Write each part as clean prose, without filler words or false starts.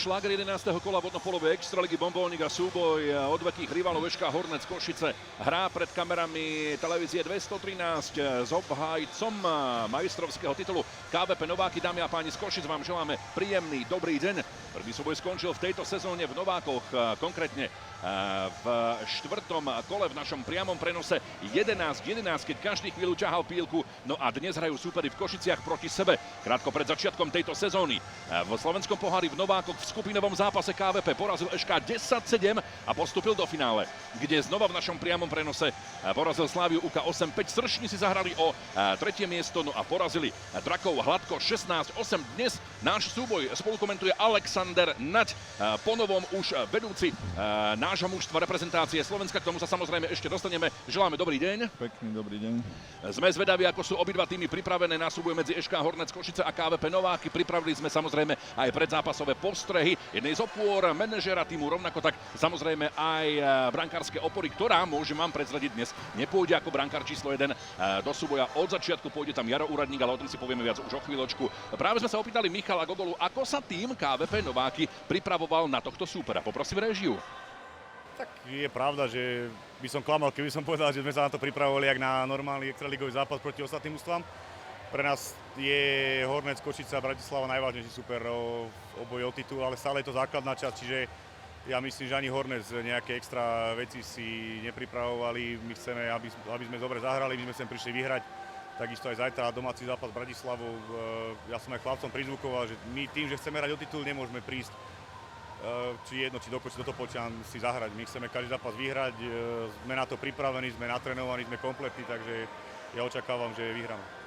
šláger 11. kola vodnopolovej extraligy Bombónik a súboj odvekých rivalov SK Hornec Košice. Hrá pred kamerami televízie 213 s obhájcom majstrovského titulu KVP Nováky. Dámy a páni, z Košic vám želáme príjemný dobrý deň. Prvý súboj skončil v tejto sezóne v Novákoch, konkrétne v 4. kole v našom priamom prenose 11-11, keď každý chvíľu ťahal pílku. No a dnes hrajú súperi v Košiciach proti sebe. Krátko pred začiatkom tejto sezóny v slovenskom pohári v Novákoch v skupinovom zápase KVP porazil SK 10-7 a postúpil do finále, kde znova v našom priamom prenose porazil Sláviu UK 8-5. Sršni si zahrali o 3. miesto, no a porazili Drakov hladko 16-8. Dnes náš súboj spolukomentuje Alexander Naď, ponovom už vedúci nášho mužstva reprezentácie Slovenska. K tomu sa samozrejme ešte dostaneme. Želáme dobrý deň. Pekný dobrý deň. Sme zvedaví, ako sú obidva týmy pripravené na súboj medzi SK Hornec Košice a KVP Nováky. Pripravili sme samozrejme aj predzápasové postrehy jednej z opôr manažera týmu, rovnako tak samozrejme aj brankárske opory, ktorá, môžem vám prezradiť, dnes nepôjde ako brankár číslo 1 do súboja. Od začiatku pôjde tam Jaro Úradník, ale o tom si povieme viac už o chvíľočku. Práve sme sa opýtali Michala Gogolu, ako sa tým KVP Nováky pripravoval na tohto súpera. Poprosím réžiu. Tak je pravda, že by som klamal, keby som povedal, že sme sa na to pripravovali jak na normálny extraligový zápas proti ostatným ústvám. Pre nás je Hornec Košice a Bratislava najvážnejší súper o boj o titul, ale stále je to základná časť, čiže ja myslím, že ani Hornec nejaké extra veci si nepripravovali. My chceme, aby sme dobre zahrali, my sme sem prišli vyhrať. Takisto aj zajtra domáci zápas s Bratislavou. Ja som aj chlapcom prizvukoval, že my tým, že chceme hrať o titul, nemôžeme prísť či jedno, či do Košic, do Topolčian si zahrať. My chceme každý zápas vyhrať, sme na to pripravení, sme natrenovaní, sme kompletní, takže ja očakávam, že vyhráme.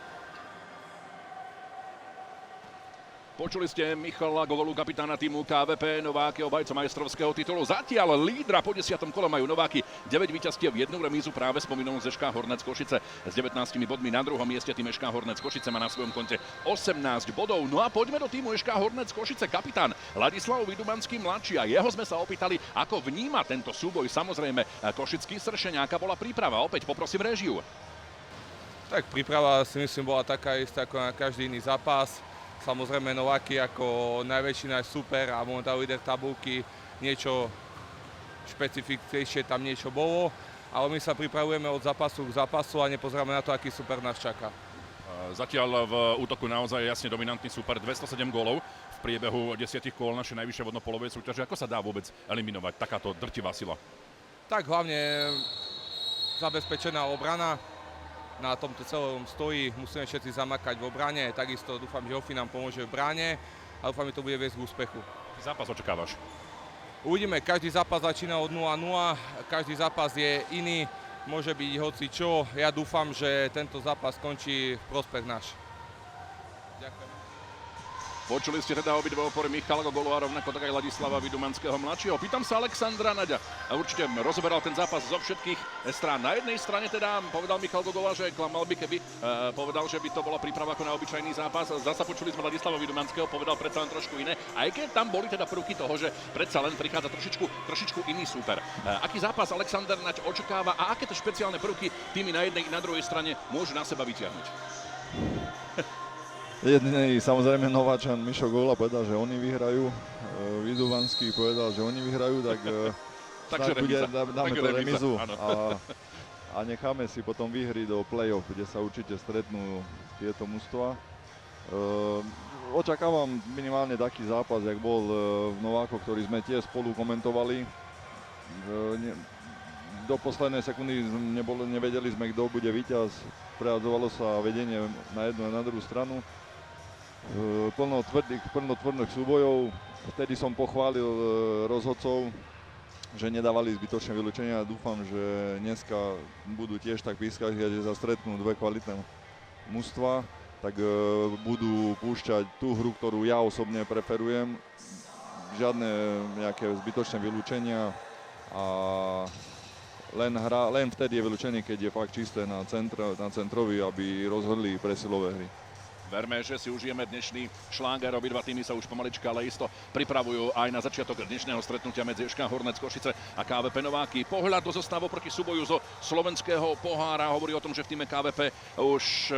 Počuli ste Michala Gogolu, kapitána týmu KVP Nováky, obhajcu majstrovského titulu. Zatiaľ lídra po 10. kole majú Nováky 9 víťazstiev, 1 remízu práve spomínanou z SK Hornec Košice. S 19 bodmi na druhom mieste tým SK Hornec Košice má na svojom konte 18 bodov. No a poďme do týmu SK Hornec Košice. Kapitán Ladislav Vidumanský mladší, a jeho sme sa opýtali, ako vníma tento súboj. Samozrejme košický Sršeň, aká bola príprava. Opäť poprosím réžiu. Tak príprava si myslím bola taká istá ako na každý iný zápas. Samozrejme Nováky ako najväčší náš super a momentálny líder tabulky, niečo špecifickejšie tam niečo bolo, ale my sa pripravujeme od zápasu k zápasu a nepozeráme na to, aký super nás čaká. Zatiaľ v útoku naozaj jasne dominantný super, 207 gólov v priebehu 10 kôl našej najvyššej vodnopolovej súťaže. Ako sa dá vôbec eliminovať takáto drtivá sila? Tak hlavne zabezpečená obrana. Na tomto celom stojí, musíme všetci zamakať v obrane, takisto dúfam, že Ofi nám pomôže v bráne a dúfam, že to bude viesť k úspechu. Zápas očakávaš? Uvidíme, každý zápas začína od 0-0, každý zápas je iný, môže byť hoci čo. Ja dúfam, že tento zápas skončí v prospech náš. Ďakujem. Počuli ste teda obidve opory Michala Gogolu a rovnako tak aj Ladislava Vidumanského mladšieho. Pýtam sa Alexandra Naďa. A určite rozoberal ten zápas zo všetkých strán. Na jednej strane teda povedal Michal Gogola, že klamal by, keby povedal, že by to bola príprava ako na obyčajný zápas. Zasa počuli sme Ladislava Vidumanského, povedal predsa len trošku iné. Aj keď tam boli teda prvky toho, že predsa len prichádza trošičku iný súper. Aký zápas Alexander Naď očakáva a aké to špeciálne prvky tými na jednej i na druhej strane môžu na seba vyťahnuť? Jedný samozrejme Nováčan Mišo Gola povedal, že oni vyhrajú, Vidumanský povedal, že oni vyhrajú, tak dáme to remizu a necháme si potom výhry do play-off, kde sa určite stretnú tieto mužstvá. Očakávam minimálne taký zápas, jak bol v Novákoch, ktorý sme tiež spolu komentovali. Do poslednej sekundy nevedeli sme, kto bude víťaz. Prehadzovalo sa vedenie na jednu a na druhú stranu. Plno tvrdých súbojov. Vtedy som pochválil rozhodcov, že nedávali zbytočné vylúčenia. Dúfam, že dneska budú tiež tak pískať, že sa stretnú dve kvalitné mužstva, tak budú púšťať tú hru, ktorú ja osobne preferujem. Žiadne nejaké zbytočné vylúčenia a len vtedy je vylúčený, keď je fakt čisté na centrovi, aby rozhodli presilové hry. Verme, že si užijeme dnešný šláger. Obidva týmy sa už pomalička, ale isto pripravujú aj na začiatok dnešného stretnutia medzi SK Hornec Košice a KVP Nováky. Pohľad do zostavu proti súboju zo slovenského pohára hovorí o tom, že v týme KVP už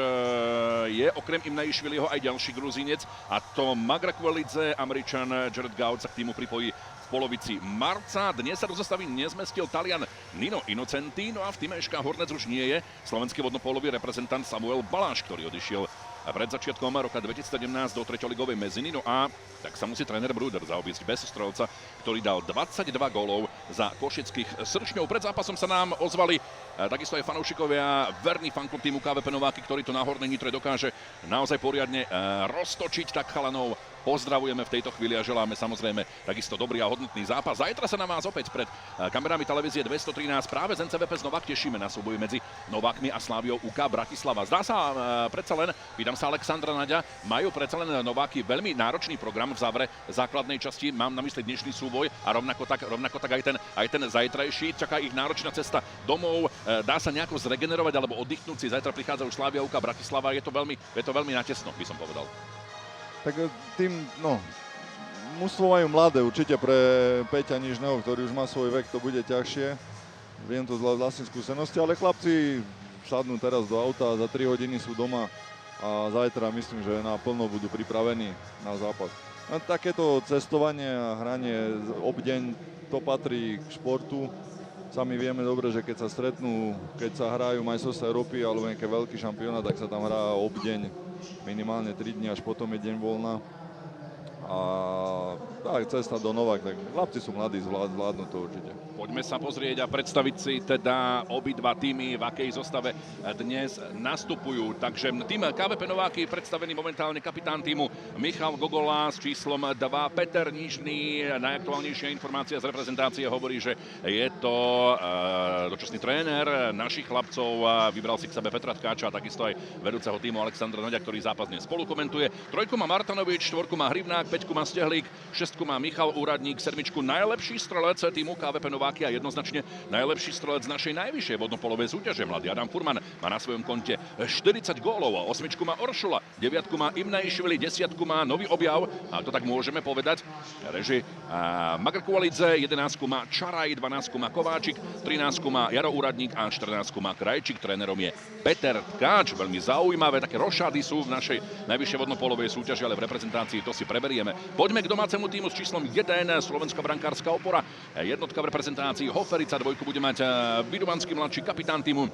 je okrem Imnaishviliho aj ďalší Gruzínec, a to Magrakvelidze. Američan Jared Goud sa k týmu pripojí v polovici marca. Dnes sa do zostavy nezmestil Talian Nino Innocenti, no a v týme SK Hornec už nie je slovenský vodnopólový reprezentant Samuel Baláš, ktorý odišiel pred začiatkom roka 2017 do treťoligovej medziny. No a tak sa musí tréner Bruder zaobísť bez strelca, ktorý dal 22 gólov za košických srčňov. Pred zápasom sa nám ozvali takisto aj fanúšikovia, verný fanklub týmu KVP Nováky, ktorý to na Hornej Nitre dokáže naozaj poriadne roztočiť. Tak chalanov pozdravujeme v tejto chvíli a želáme samozrejme takisto dobrý a hodnotný zápas. Zajtra sa na vás opäť pred kamerami televízie 213 práve z NCVP z Novák tešíme na súboj medzi Novákmi a Sláviou UK Bratislava. Zdá sa predsa len, pýtam sa Alexandra Naďa, majú predsa len Nováky veľmi náročný program v závere základnej časti. Mám na mysli dnešný súboj a rovnako tak aj ten zajtrajší. Čaká ich náročná cesta domov. Dá sa nejako zregenerovať alebo oddychnúť si. Zajtra prichádzajú Slávia UK Bratislava. Je to veľmi natesno, by som povedal. Tak tým, mužstvo majú mladé, určite pre Peťa Nižného, ktorý už má svoj vek, to bude ťažšie. Viem to z vlastnej skúsenosti, ale chlapci sadnú teraz do auta, za 3 hodiny sú doma a zajtra myslím, že naplno budú pripravení na zápas. A takéto cestovanie a hranie obdeň, to patrí k športu. Sami vieme dobre, že keď sa stretnú, keď sa hrajú majstrovstvá Európy alebo nejaký veľký šampionát, tak sa tam hrá obdeň minimálne 3 dní, až potom je deň voľna. A tak cesta do Novák, tak chlapci sú mladí, zvládnu to určite. Poďme sa pozrieť a predstaviť si teda obidva týmy, v akej zostave dnes nastupujú. Takže tým KVP Nováky predstavený momentálne kapitán týmu Michal Gogola s číslom 2, Peter Nižný. Najaktuálnejšia informácia z reprezentácie hovorí, že je to dočasný tréner našich chlapcov. Vybral si k sebe Petra Tkáča a takisto aj vedúceho týmu Alexandra Naďa, ktorý zápas dnes spolu komentuje. 3 má Martanovič, 4 má Hrivnák, 5 má Stehlík, 6 má Michal Úradník, 7 najlepší strelec týmu KVP Nováky a jednoznačne najlepší strelec našej najvyššej vodnopolovej súťaže. Mladý Adam Furman má na svojom konte 40 gólov, 8 má Oršula, 9 má Imnaishvili, 10 má nový objav, a to tak môžeme povedať, reži Magrakvelidze, 11 má Čaraj, 12 má Kováčik, 13 má Jaro Úradník a 14 má Krajčík. Trénerom je Peter Tkáč. Veľmi zaujímavé, také rošády sú v našej najvyššej vodnopolovej súťaži, ale v reprezentácii to si preberieme. Poďme k domácemu týmu s číslom 1, slovenská brankárska opora. Jednotka v reprezentácii Hoferica, 2 bude mať Vidumanský mladší, kapitán týmu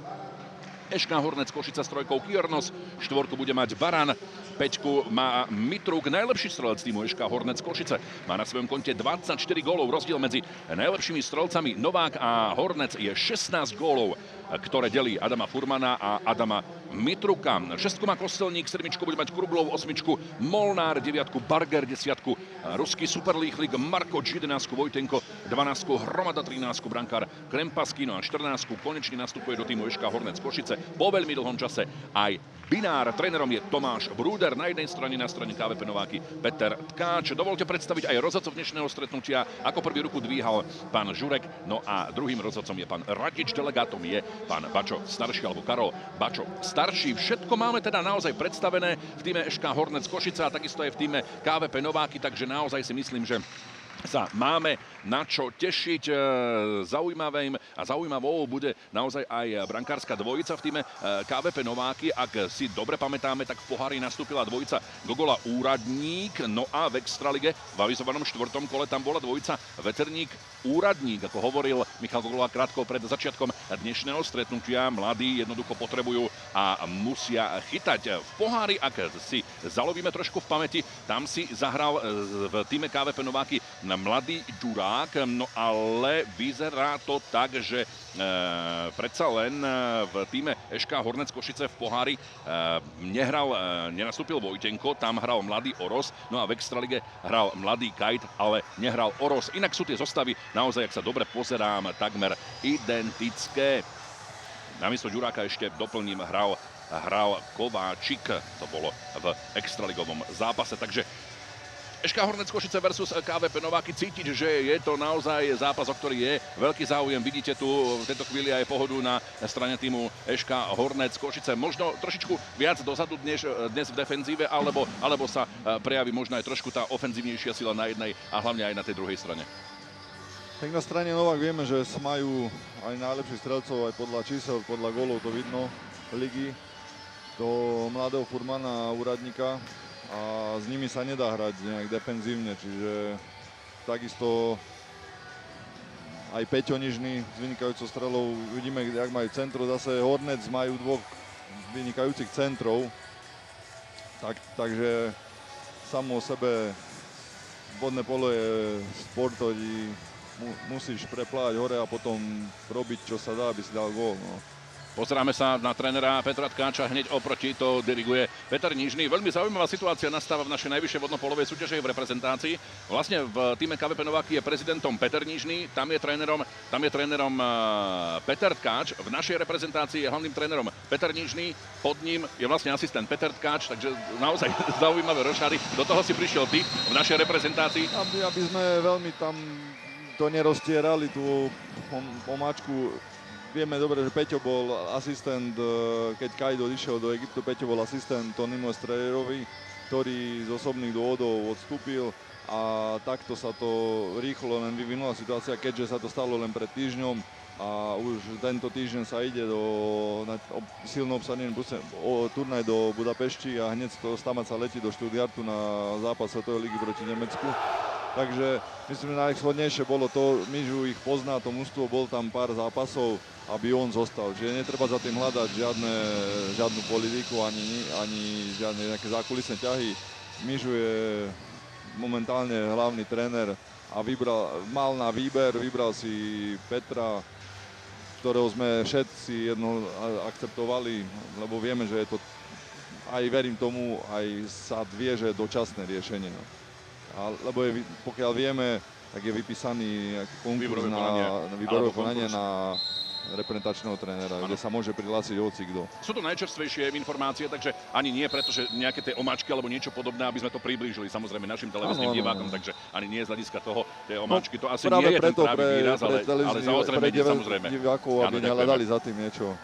SK Hornec Košice s 3 Kiernos, 4 bude mať Baran, 5 má Mitruk, najlepší strelec týmu SK Hornec Košice. Má na svojom konte 24 gólov, rozdiel medzi najlepšími strelcami Novák a Hornec je 16 gólov, ktoré delí Adama Furmana a Adama Mitruka. 6 má Kostelník, 7 bude mať Kruglov, 8 Molnár, 9 Barger, 10 ruský superlíchlik Markoč, 11 Vojtenko, 12 Hromada, 13 brankár Krempasky, no a 14 konečne nastupuje do týmu SK Hornec Košice po veľmi dlhom čase aj Binár. Trénerom je Tomáš Brúder, na jednej strane, na strane KVP Nováky Peter Tkáč. Dovolte predstaviť aj rozhodcov dnešného stretnutia. Ako prvý ruku dvíhal pán Žurek, no a druhým rozhodcom je pán Radič, delegátom je pán Bačo starší, alebo Karol Bačo starší. Všetko máme teda naozaj predstavené v týme SK Hornec Košice a takisto aj v týme KVP Nováky, takže naozaj si myslím, že sa máme na čo tešiť. Zaujímavou bude naozaj aj brankárska dvojica v týme KVP Nováky. Ak si dobre pamätáme, tak v pohári nastúpila dvojica Gogola Úradník, no a v extralige v avizovanom 4. kole tam bola dvojica Veterník Úradník. Ako hovoril Michal Gogola krátko pred začiatkom dnešného stretnutia, mladí jednoducho potrebujú a musia chytať. V pohári, ak si zalovíme trošku v pamäti, tam si zahral v týme KVP Nováky mladý Ďurák, no ale vyzerá to tak, že predsa len v týme SK Hornec Košice v pohári nenastúpil Vojtenko, tam hral mladý Oros, no a v extralige hral mladý Kajt, ale nehral Oros. Inak sú tie zostavy naozaj, ak sa dobre pozerám, takmer identické. Namiesto Ďuráka ešte doplním, hral Kováčik, to bolo v extraligovom zápase, takže SK Hornec Košice versus KVP Nováky. Cítiť, že je to naozaj zápas, o ktorý je veľký záujem. Vidíte tu v tejto chvíli aj pohodu na strane týmu SK Hornec Košice. Možno trošičku viac dozadu dnes v defenzíve, alebo sa prejaví možno aj trošku tá ofenzívnejšia sila na jednej a hlavne aj na tej druhej strane. Tak na strane Novák vieme, že majú aj najlepších strelcov, aj podľa čísel, podľa gólov to vidno ligy. Do mladého furmana úradníka a s nimi sa nedá hrať nejak defenzívne, čiže takisto aj Peťo Nižný s vynikajúcou strelou, vidíme, jak majú centro, zase Hornec majú dvoch vynikajúcich centrov, takže samo o sebe vodné polo je sport, ktorý musíš preplávať hore a potom robiť, čo sa dá, aby si dal gól. No. Pozeráme sa na trénera Petra Tkáča, hneď oproti to diriguje Peter Nižný. Veľmi zaujímavá situácia nastáva v našej najvyššej vodnopolovej súťaži v reprezentácii. Vlastne v týme KVP Nováky je prezidentom Peter Nižný, tam je trénerom Peter Tkáč. V našej reprezentácii je hlavným trénerom Peter Nižný, pod ním je vlastne asistent Peter Tkáč, takže naozaj zaujímavé rošády. Do toho si prišiel ty v našej reprezentácii. Aby sme veľmi tam to neroztierali, tú omáčku. Vieme dobre, že Peťo bol asistent, keď Kajdo išiel do Egyptu, Peťo bol asistent Tonimo Strejerovi, ktorý z osobných dôvodov odstúpil a takto sa to rýchlo len vyvinula situácia, keďže sa to stalo len pred týždňom a už tento týždeň sa ide na silno obsadený turnaj do Budapešti a hneď z Stamaca sa letí do Stuttgartu na zápas Svetovej ligy proti Nemecku. Takže myslím, že najschodnejšie bolo to, Mižu ich pozná, to mužstvo, bol tam pár zápasov, aby on zostal. Čiže netreba za tým hľadať žiadnu politiku, ani žiadne nejaké zákulisné ťahy. Mižu je momentálne hlavný tréner a mal na vybral si Petra, ktorého sme všetci akceptovali, lebo vieme, že je to, aj verím tomu, aj sa vie, že je dočasné riešenie. No. Lebo pokiaľ vieme, tak je vypísaný konkurs na výberové konanie na reprezentačného trénera, kde sa môže prihlásiť hocikto. Sú to najčerstvejšie informácie, takže ani nie preto, že nejaké tie omáčky alebo niečo podobné, aby sme to priblížili samozrejme našim televíznym divákom, takže ani nie z hľadiska toho, tie omáčky, to asi nie je ten pravý výraz, ale samozrejme. Divákov, aby nehľadali za tým niečo.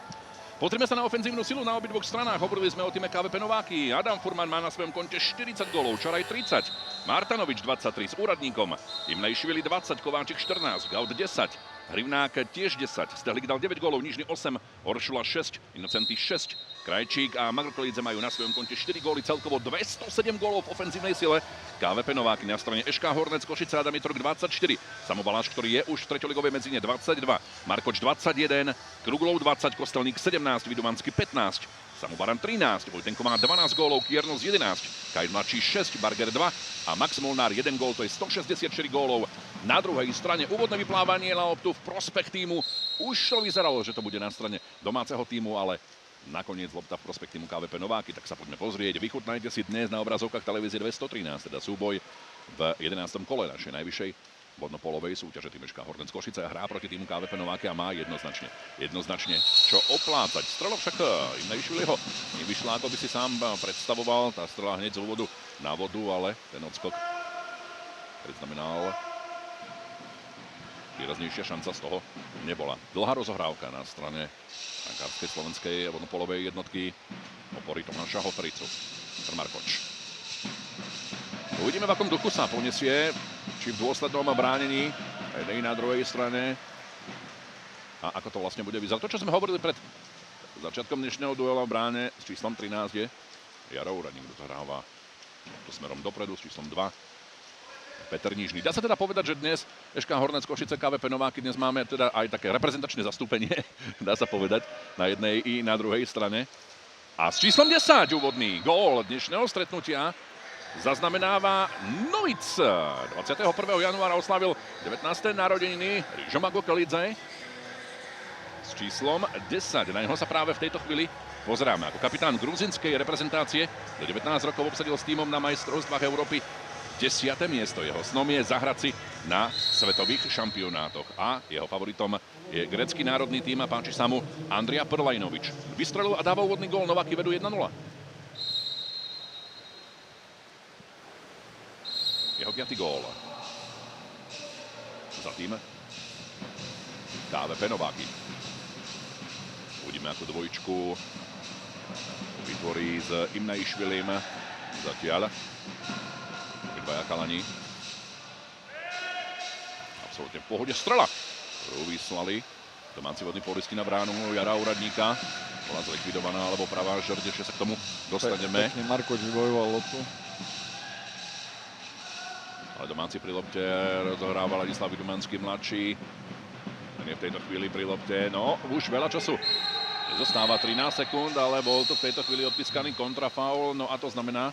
Pozrime sa na ofenzívnu silu na obidvoch stranách. Hovorili sme o týme KVP Nováky. Adam Furman má na svojom konte 40 gólov, Čaraj 30, Martanovič 23 s úradníkom, Imlejšvili 20, Kováčik 14, Gaut 10, Hrivnák tiež 10, Stehlik dal 9 gólov, Nižný 8, Oršula 6, Inocenty 6, Krajčík a Magrokolidze majú na svojom konte 4 góly, celkovo 207 gólov v ofenzívnej sile. KVP Nováky na strane SK Hornec Košice, Adam Mitrok 24, Samo Baláš, ktorý je už v treťoligovej medzine 22, Markoč 21, Kruglov 20, Kostelník 17, Vidumanský 15, Samo Baran 13, Vojtenko má 12 gólov, Kiernos 11, Kajd mladší 6, Barger 2 a Max Molnár 1 gól, to je 164 gólov. Na druhej strane úvodné vyplávanie na loptu v prospech týmu. Už to vyzeralo, že to bude na strane domáceho týmu, ale nakoniec lopta v prospech týmu KVP Nováky, tak sa poďme pozrieť. Vychutnajte si dnes na obrazovkách televízie 213, teda súboj v 11. kole našej najvyššej vodnopolovej súťaže. Tým SK Hornec Košice hrá proti týmu KVP Nováky a má jednoznačne čo oplácať. Strela však Imlejšviliho nevyšla, ako by si sám predstavoval. Tá strela hneď z úvodu na vodu, ale ten odskok predznamenal výraznejšia šanca z toho nebola. Dlhá rozohrávka na strane brankárskej slovenskej vodnopolovej jednotky opory Tomáša Hofricu. Markoč. Uvidíme, v akom duchu sa poniesie, či v dôslednom bránení jednej na druhej strane a ako to vlastne bude vyzerať. To, čo sme hovorili pred začiatkom dnešného duela v bráne s číslom 13 je Jaro Úradník, kto zahráva to smerom dopredu s číslom 2. Peter Nižný. Dá sa teda povedať, že dnes SK Hornec Košice KVP Nováky dnes máme teda aj také reprezentačné zastúpenie, dá sa povedať, na jednej i na druhej strane. A s číslom 10 úvodný gól dnešného stretnutia zaznamenáva Novic. 21. januára oslávil 19. narodeniny Rižo Magokelidze s číslom 10. Na neho sa práve v tejto chvíli pozeráme. Ako kapitán gruzinskej reprezentácie do 19 rokov obsadil s tímom na majstrovstvách Európy 10. miesto. Jeho snom je zahrať si na svetových šampionátoch a jeho favoritom je grécky národný tím a páči sa mu Andrija Prlajnovič. Vystrelil a dával úvodný gól, Nováky vedú 1-0. 5. gól. Za tým KVP Nováky. Uvidíme, ako dvojčku vytvorí s Imnaišvilim. Zatiaľ dvaja chalani. Absolutne v pohode strela, ktorú vyslali domáci vodní polisti na bránu Jara Úradníka. Bola zlikvidovaná, alebo pravá žrť, ešte sa k tomu dostaneme. Pekne Markoč vybojoval loptu. Ale domáci pri lopte rozohráva Ladislav Vidumanský mladší. Ten je v tejto chvíli pri lopte. No, už veľa času. Nezostáva 13 sekúnd, ale bol to v tejto chvíli odpískaný kontrafaul. No a to znamená,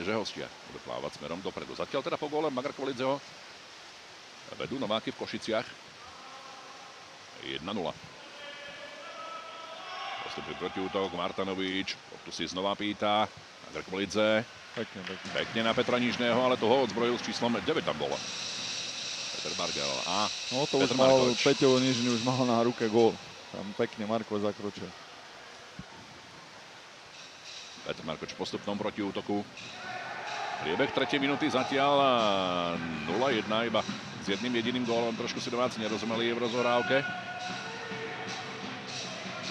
že hostia budú plávať smerom dopredu. Zatiaľ teda po góle Magra Kvolidzeho vedú Nováky v Košiciach 1-0. Postupný protiútok, Martanovič, tu si znova pýta, Magra Kvolidze. Pekne na Petra Nižného, ale toho odzbrojil s číslom 9 tam bolo. Peter Bargel a No to Petr už mal, Markoč. Peťo Nižný už mal na ruke gól. Tam pekne Marko zakročil. Petr Markoč v postupnom protiútoku. Priebeh 3. minúty zatiaľ 0-1, iba s jedným jediným gólom. Trošku si domáci nerozumeli v rozohrávke.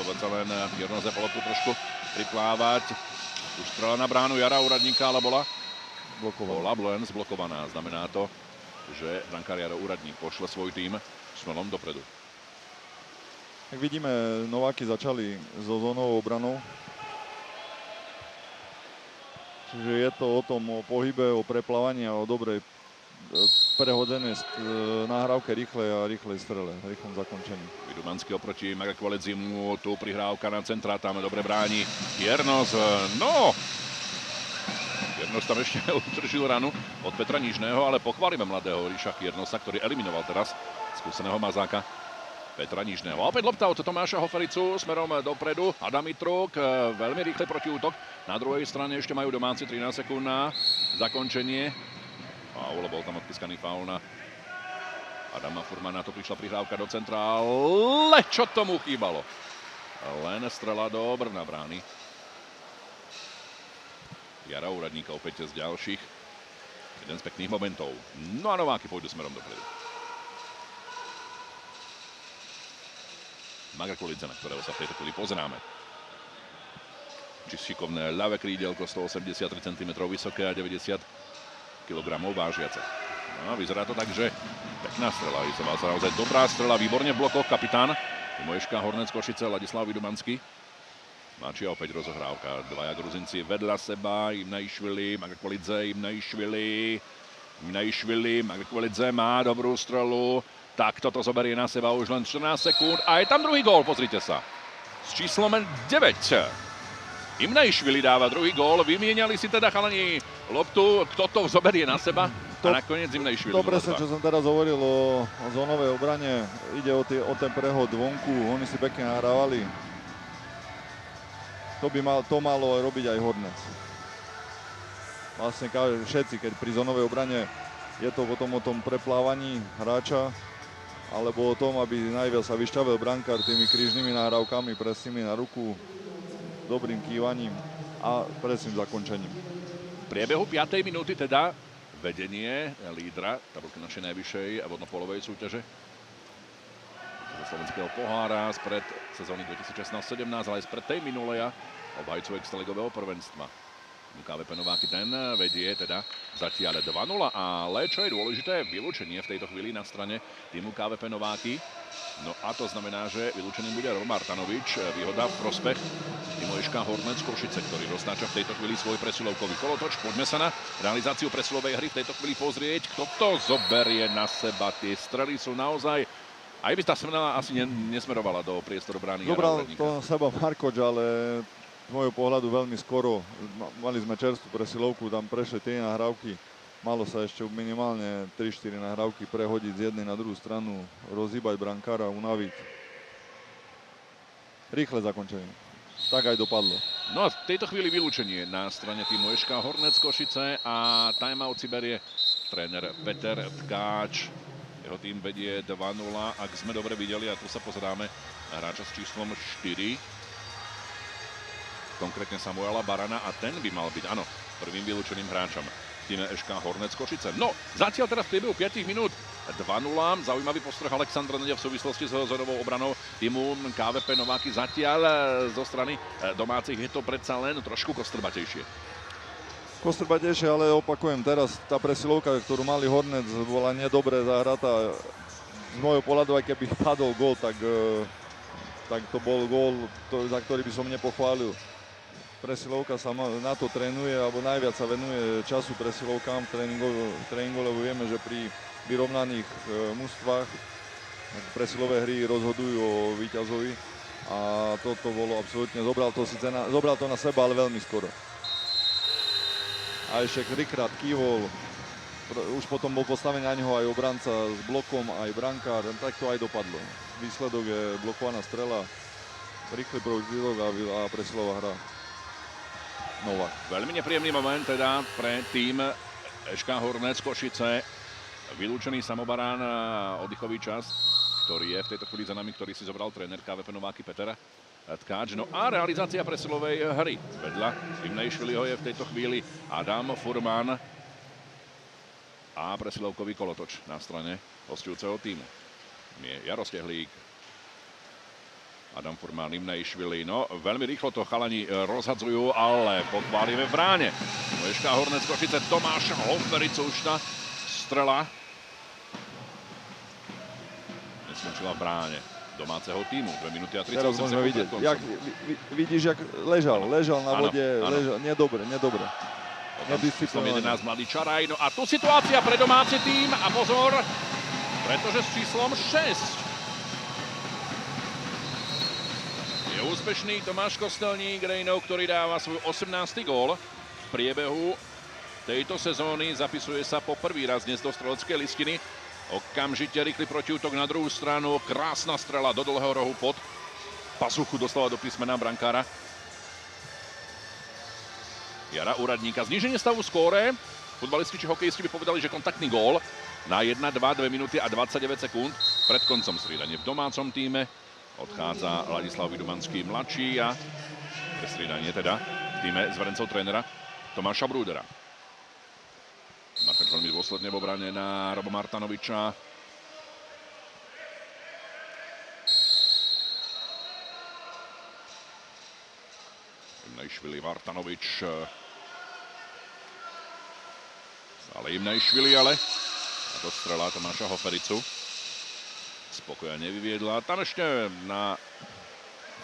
To sa len Jirnoze po loptu trošku priplávať. Už strela na bránu Jara Úradníka, ale bola len zblokovaná. Znamená to, že brankár Jaro Úradník pošle svoj tým smerom dopredu. Tak vidíme, Nováky začali so zónovou obranou. Čiže je to o tom, o pohybe, o preplávaní a o dobrej prehodenej nahrávke rýchlej strele, rýchlom zakončení. Vidumanský oproti Maga Kvalidzimu, tu prihrávka na centra, tam dobre bráni Jernos, no! Jernos tam ešte udržil ranu od Petra Nižného, ale pochválime mladého Ríša Jernosa, ktorý eliminoval teraz skúseného mazáka Petra Nižného. A opäť lopta od Tomáša Hofericu smerom dopredu. Adam Mitruk, veľmi rýchly protiútok. Na druhej strane ešte majú domáci 13 sekúnd na zakončenie. Faul, bol tam odpískaný faul na Adama Furmana. To prišla prihrávka do centra, ale čo tomu chýbalo? Len strela do Brna brány. Jara Úradníka opäť z ďalších. Jeden z pekných momentov. No a Nováky pôjdu smerom dopredu. Maga Kvalitze, na ktorého sa v tejto chvíli pozeráme. Či šikovné ľavé krídelko, 183 cm vysoké a 90 kg vážiace. No, vyzerá to tak, že pekná strela. Vyzerá sa naozaj dobrá strela, výborne v blokoch kapitán Moješka Hornec Košice, Ladislav Vidumanský. Máčia opäť rozohrávka. Dvaja Gruzinci vedľa seba, Imnaišvili, Maga Kvalitze, Imnaišvili, Maga Kvalitze má dobrú strelu. Tak toto zoberie na seba už len 14 sekúnd. A je tam druhý gól, pozrite sa. S číslom 9. Imnaišvili dáva druhý gól. Vymieniali si teda chalani loptu. Kto to zoberie na seba? A nakoniec Imnaišvili. To presne, čo som teraz hovoril o zónovej obrane. Ide o ten prehod vonku. Oni si pekne nahrávali. To malo robiť aj Hornec. Vlastne všetci, keď pri zónovej obrane je to potom o tom preplávaní hráča, alebo o tom, aby najviac sa vyšťavil brankár tými krížnymi nahrávkami, presnými na ruku, dobrým kývaním a presným zakončením. V priebehu 5. minúty teda vedenie lídra tabulky našej najvyššej vodnopolovej súťaže zo slovenského pohára spred sezóny 2016-17, ale aj spred tej minulej obhajcu extraligového prvenstva. KVP Nováky ten vedie teda zatiaľ 2-0, ale čo je dôležité, vylúčenie v tejto chvíli na strane týmu KVP Nováky. No a to znamená, že vylúčený bude Roman Martanovič, výhoda v prospech Moješka Hornec Košice, ktorý roztáča v tejto chvíli svoj presilovkový kolotoč. Poďme sa na realizáciu presilovej hry v tejto chvíli pozrieť, kto to zoberie na seba. Tie strely sú naozaj... Aj by tá strela asi nesmerovala do priestoru brány Jara Zobral Úradníka. to na seba Markoč, ale z môjho pohľadu veľmi skoro. Mali sme čerstvú presilovku, tam prešli tie nahrávky. Malo sa ešte minimálne 3-4 nahrávky prehodiť z jednej na druhú stranu, rozhýbať brankára, unaviť. Rýchle zakončenie. Tak aj dopadlo. No a v tejto chvíli vylúčenie na strane týmu Eška Hornec Košice a timeout si berie tréner Peter Tkáč. Jeho tým vedie 2-0, ak sme dobre videli, a tu sa pozeráme na hráča s číslom 4. Konkrétne Samuela Barana a ten by mal byť, áno, prvým vylúčeným hráčom. týme SK Hornec Košice. No, zatiaľ teraz v priebehu 5 minút 2-0. Zaujímavý postreh Alexandra Nedia v súvislosti s zónovou obranou týmu KVP Nováky. Zatiaľ zo strany domácich je to predsa len trošku kostrbatejšie. Kostrbatejšie, ale opakujem, teraz tá presilovka, ktorú mali Hornec, bola nedobre zahratá. Z môjho pohľadu, aj keby padol gól, tak to bol gól, za ktorý by som nepochválil. Presilovka sa na to trénuje, alebo najviac sa venuje času presilovkám tréningu, lebo vieme, že pri vyrovnaných mužstvách presilové hry rozhodujú o víťazovi a toto bolo absolútne, zobral to na seba, ale veľmi skoro. A ešte trikrát kývol, už potom bol postavený na neho aj obranca s blokom, aj brankár, tak to aj dopadlo. Výsledok je blokovaná strela, rýchly protilog a presilová hra. Novák. Veľmi nepríjemný moment teda pre tým SK Hornec Košice. Vylúčený samobarán, oddychový čas, ktorý je v tejto chvíli za nami, ktorý si zobral tréner KVP Nováky Peter Tkáč. No a realizácia presilovej hry. Vedľa Imnejšviliho je v tejto chvíli Adam Furman a presilovkový kolotoč na strane hostujúceho týmu. Je Jarostehlík, Adam Furman, Imnejšvili. No, veľmi rýchlo to chalani rozhadzujú, ale pochválime v bráne. SK Hornec Košice, Tomáš Hofericušta, strela. Neskončila v bráne domáceho týmu. 2 minúty a 38 teraz môžeme vidieť, vidíš, jak ležal na vode, ležal, nedobre. Som 11 mladý Čaraj. No a tu situácia pre domáci tým a pozor, pretože s číslom 6 je úspešný Tomáš Kostelník Rejnov, ktorý dáva svoj 18. gól v priebehu tejto sezóny. Zapisuje sa po prvý raz dnes do streleckej listiny. Okamžite rýchly protiútok na druhú stranu. Krásna strela do dlhého rohu pod pasuchu, dostala do písmena brankára Jara Úradníka. Zníženie stavu skóre. Futbalisti či hokejisti by povedali, že kontaktný gól na 1-2, 2 minúty a 29 sekúnd pred koncom striedanie v domácom týme. Odchádza Ladislav Vidumanský mladší a prestriedanie teda v týme zverencov trénera Tomáša Brúdera. Markač veľmi dôsledne v obrane na Robo Martanoviča. Imnejšvili, Martanovič. Stále Imnejšvili, ale to strela Tomáša Hofericu. Spokoja nevyviedla. Tam ešte na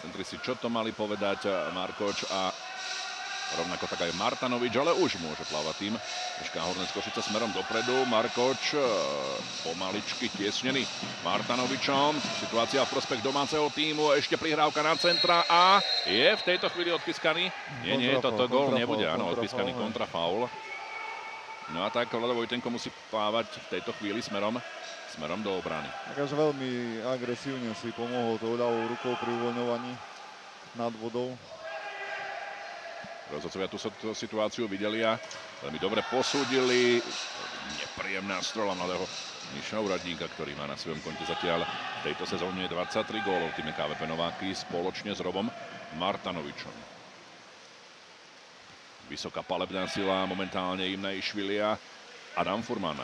centri si čo to mali povedať Markoč a rovnako tak aj Martanovič, ale už môže plávať tým SK Hornec Košice smerom dopredu. Markoč pomaličky tiesnený Martanovičom. Situácia v prospech domáceho týmu. Ešte prihrávka na centra a je v tejto chvíli odpískaný. Nie, toto gól nebude. Áno, odpískaný kontrafaul. No a tak Vlado Vojtenko musí plávať v tejto chvíli smerom do obrany. Takže veľmi agresívne si pomohol tou ľavou rukou pri uvoľňovaní nad vodou. Rozhodcovia tú situáciu videli a veľmi dobre posúdili. Nepríjemná strela mladého Miša Úradníka, ktorý má na svojom konte zatiaľ v tejto sezóne 23 gólov v týme KVP Nováky spoločne s Robom Martanovičom. Vysoká palebná sila momentálne Imnejšvili a Adam Furman.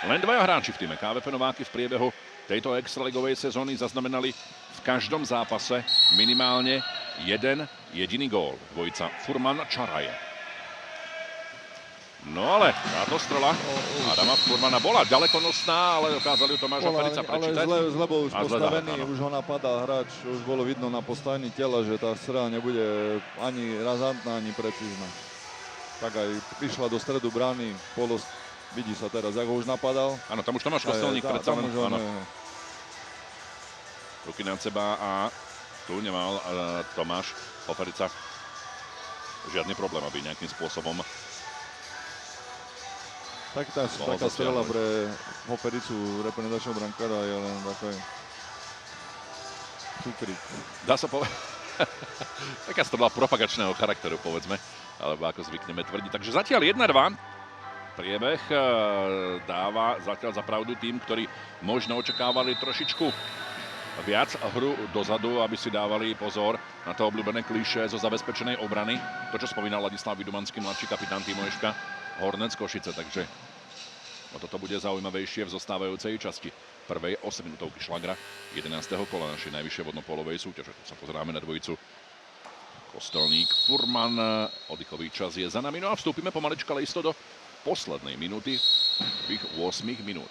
Len dvaja hráči v týme KVP Nováky v priebehu tejto extraligovej sezóny zaznamenali v každom zápase minimálne jeden jediný gól. Dvojica Furman-Čaraje. No ale táto strela Adama Furmana bola ďalekonosná, ale dokázali ju Tomáš Hoferica prečítať. Ale zle bol už postavený, už ho napadal hráč, už bolo vidno na postavení tela, že tá strela nebude ani razantná, ani precízna. Tak aj prišla do stredu brány, vidí sa teraz, ako už napadal. Áno, tam už Tomáš Kostelník predsa len. Ruky nad seba a tu nemal Tomáš Hoferica žiadny problém, aby nejakým spôsobom taká strela pre Hofericu reprezentačného brankára je len taký cukrík. Dá sa povedať. Taká strela propagačného charakteru, povedzme, alebo ako zvykneme tvrdiť. Takže zatiaľ 1-2. Priebeh dáva zatiaľ za pravdu tým, ktorí možno očakávali trošičku viac hru dozadu, aby si dávali pozor na to obľúbené klišé zo zabezpečenej obrany. To, čo spomínal Ladislav Vidumanský, mladší kapitán týmu SK Hornec Košice, takže o toto bude zaujímavejšie v zostávajúcej časti prvej 8-minútovky šlagra 11. kola našej najvyššej vodnopolovej súťaže. Tu sa pozeráme na dvojicu Kostelník, Furman. Oddychový čas je za nami, no a vstúpime pomalička isto do poslednej minúty prvých 8 minút.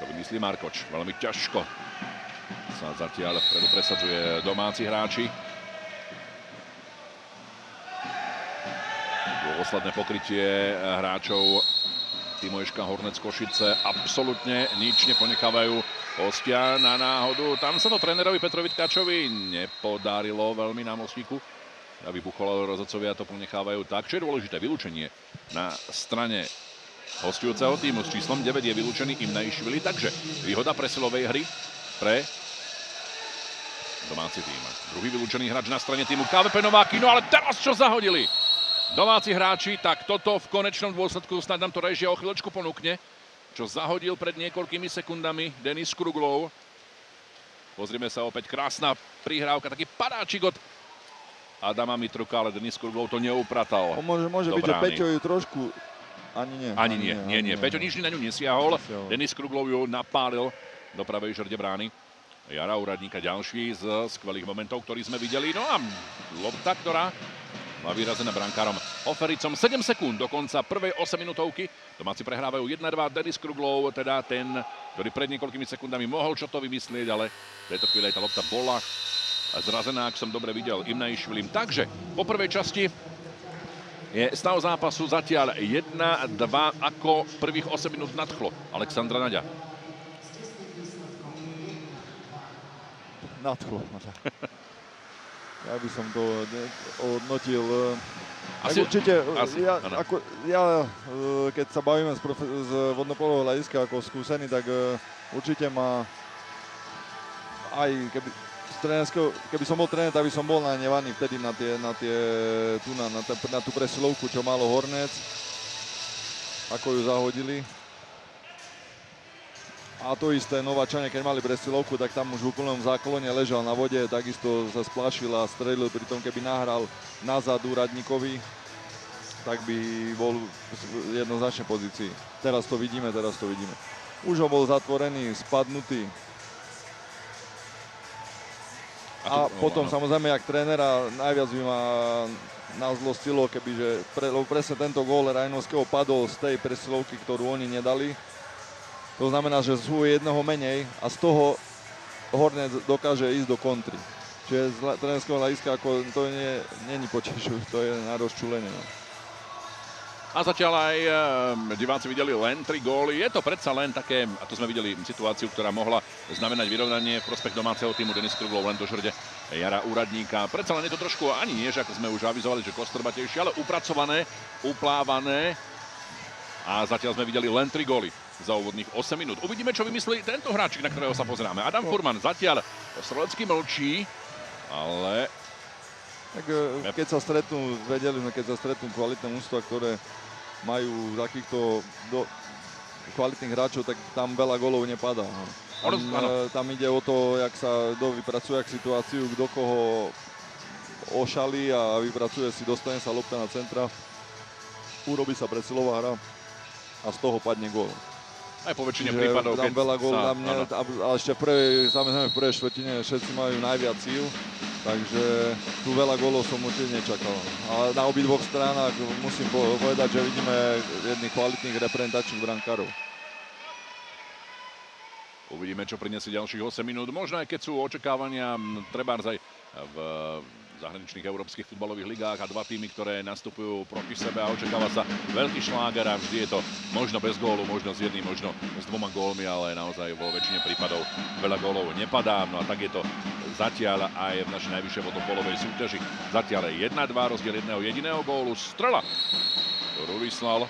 Čo vymyslí Markoč? Veľmi ťažko sa zatiaľ vpredu presadzuje domáci hráči. Dôsledné pokrytie hráčov týmu Eška Hornec Košice absolútne nič neponechávajú hostia na náhodu. Tam sa to trénerovi Petrovi Tkačovi nepodarilo veľmi na mostíku. A vybuchol, rozhodcovia to ponechávajú tak. Čo je dôležité, vylúčenie na strane hostujúceho týmu s číslom 9 je vylúčený Imnaišvili, takže výhoda presilovej hry pre domáci tým. Druhý vylúčený hráč na strane týmu KVP Nováky, no ale teraz čo zahodili domáci hráči, tak toto v konečnom dôsledku snad nám to režia o chvíľočku ponúkne, čo zahodil pred niekoľkými sekundami Denis Kruglov. Pozrieme sa opäť, krásna prihrávka, taký padáčik od Adama Mitruka, ale Denis Kruglov to neupratal. Môže byť, že Peťo ju trošku... Ani nie. Peťo nič na ňu nesiahol. Denis Kruglov ju napálil do pravej žrde brány. Jara Úradníka ďalší z skvelých momentov, ktorý sme videli. No a lopta, ktorá má vyrazená brankárom Ofericom. 7 sekúnd do konca prvej 8-minútovky. Domáci prehrávajú 1-2. Denis Kruglov, teda ten, ktorý pred niekoľkými sekundami mohol čo to vymyslieť, ale v tejto chvíli aj tá lopta bola zrazená, ak som dobre videl, Imnaišvilim. Takže po prvej časti je stav zápasu zatiaľ 1-2, ako prvých 8 minút nadchlo Alexandra Naďa. Nadchlo. Ja by som to odnotil. Určite, keď sa bavíme z vodnopolového hľadiska ako skúsený, tak určite ma aj keby som bol tréner, tak by som bol nahnevaný vtedy na tú presilovku, čo malo Hornec, ako ju zahodili. A to isté, Nováčania, keď mali presilovku, tak tam už v úplnom záklone ležal na vode, takisto sa splášil a strelil, pritom keby nahral nazad Úradníkovi, tak by bol v jednoznačnej pozícii. Teraz to vidíme. Už ho bol zatvorený, spadnutý. A potom samozrejme, jak trénera, najviac by ma nás zlostilo, lebo presne tento gól Rajnovského padol z tej presilovky, ktorú oni nedali. To znamená, že sú jedného menej a z toho Hornec dokáže ísť do kontry. Čiže z trénerského hľadiska to nie je potešujúce, to je na rozčúlenie. No. A zatiaľ aj diváci videli len 3 góly. Je to predsa len také, a to sme videli situáciu, ktorá mohla znamenať vyrovnanie v prospech domáceho týmu. Denis Kruglov len do žrde Jara Úradníka. Predsa len je to trošku ani nie, že ako sme už avizovali, že kostrbatejšie, ale upracované, uplávané. A zatiaľ sme videli len 3 góly za úvodných 8 minút. Uvidíme, čo vymyslí tento hráčik, na ktorého sa pozeráme. Adam Furman zatiaľ strelecky mlčí, ale... Tak keď sa stretnú kvalitné mužstvá, ktoré majú takýchto kvalitných hráčov, tak tam veľa gólov nepadá. Tam ide o to, jak sa vypracuje situáciu, kto koho ošalí a vypracuje si, dostane sa lopta na centra, urobí sa presilová hra a z toho padne gól. Aj po väčšine prípadov, keď veľa gól sa... A ešte v prvej štvrtine všetci majú najviac síl, takže tu veľa gólov som určite nečakal. Ale na obidvoch stranách musím povedať, že vidíme jedných kvalitných reprezentačných brankárov. Uvidíme, čo prinesie ďalších 8 minút. Možno aj keď sú očakávania trebárs aj v zahraničných európskych futbalových ligách a dva týmy, ktoré nastupujú proti sebe a očakáva sa veľký šláger a vždy je to možno bez gólu, možno s jedným, možno s 2 gólmi, ale naozaj vo väčšine prípadov veľa gólov nepadá. No a tak je to zatiaľ aj v našej najvyššej vodnopolovej súťaži. Zatiaľ 1-2, rozdiel jedného jediného gólu. Strela, ktorú vyslal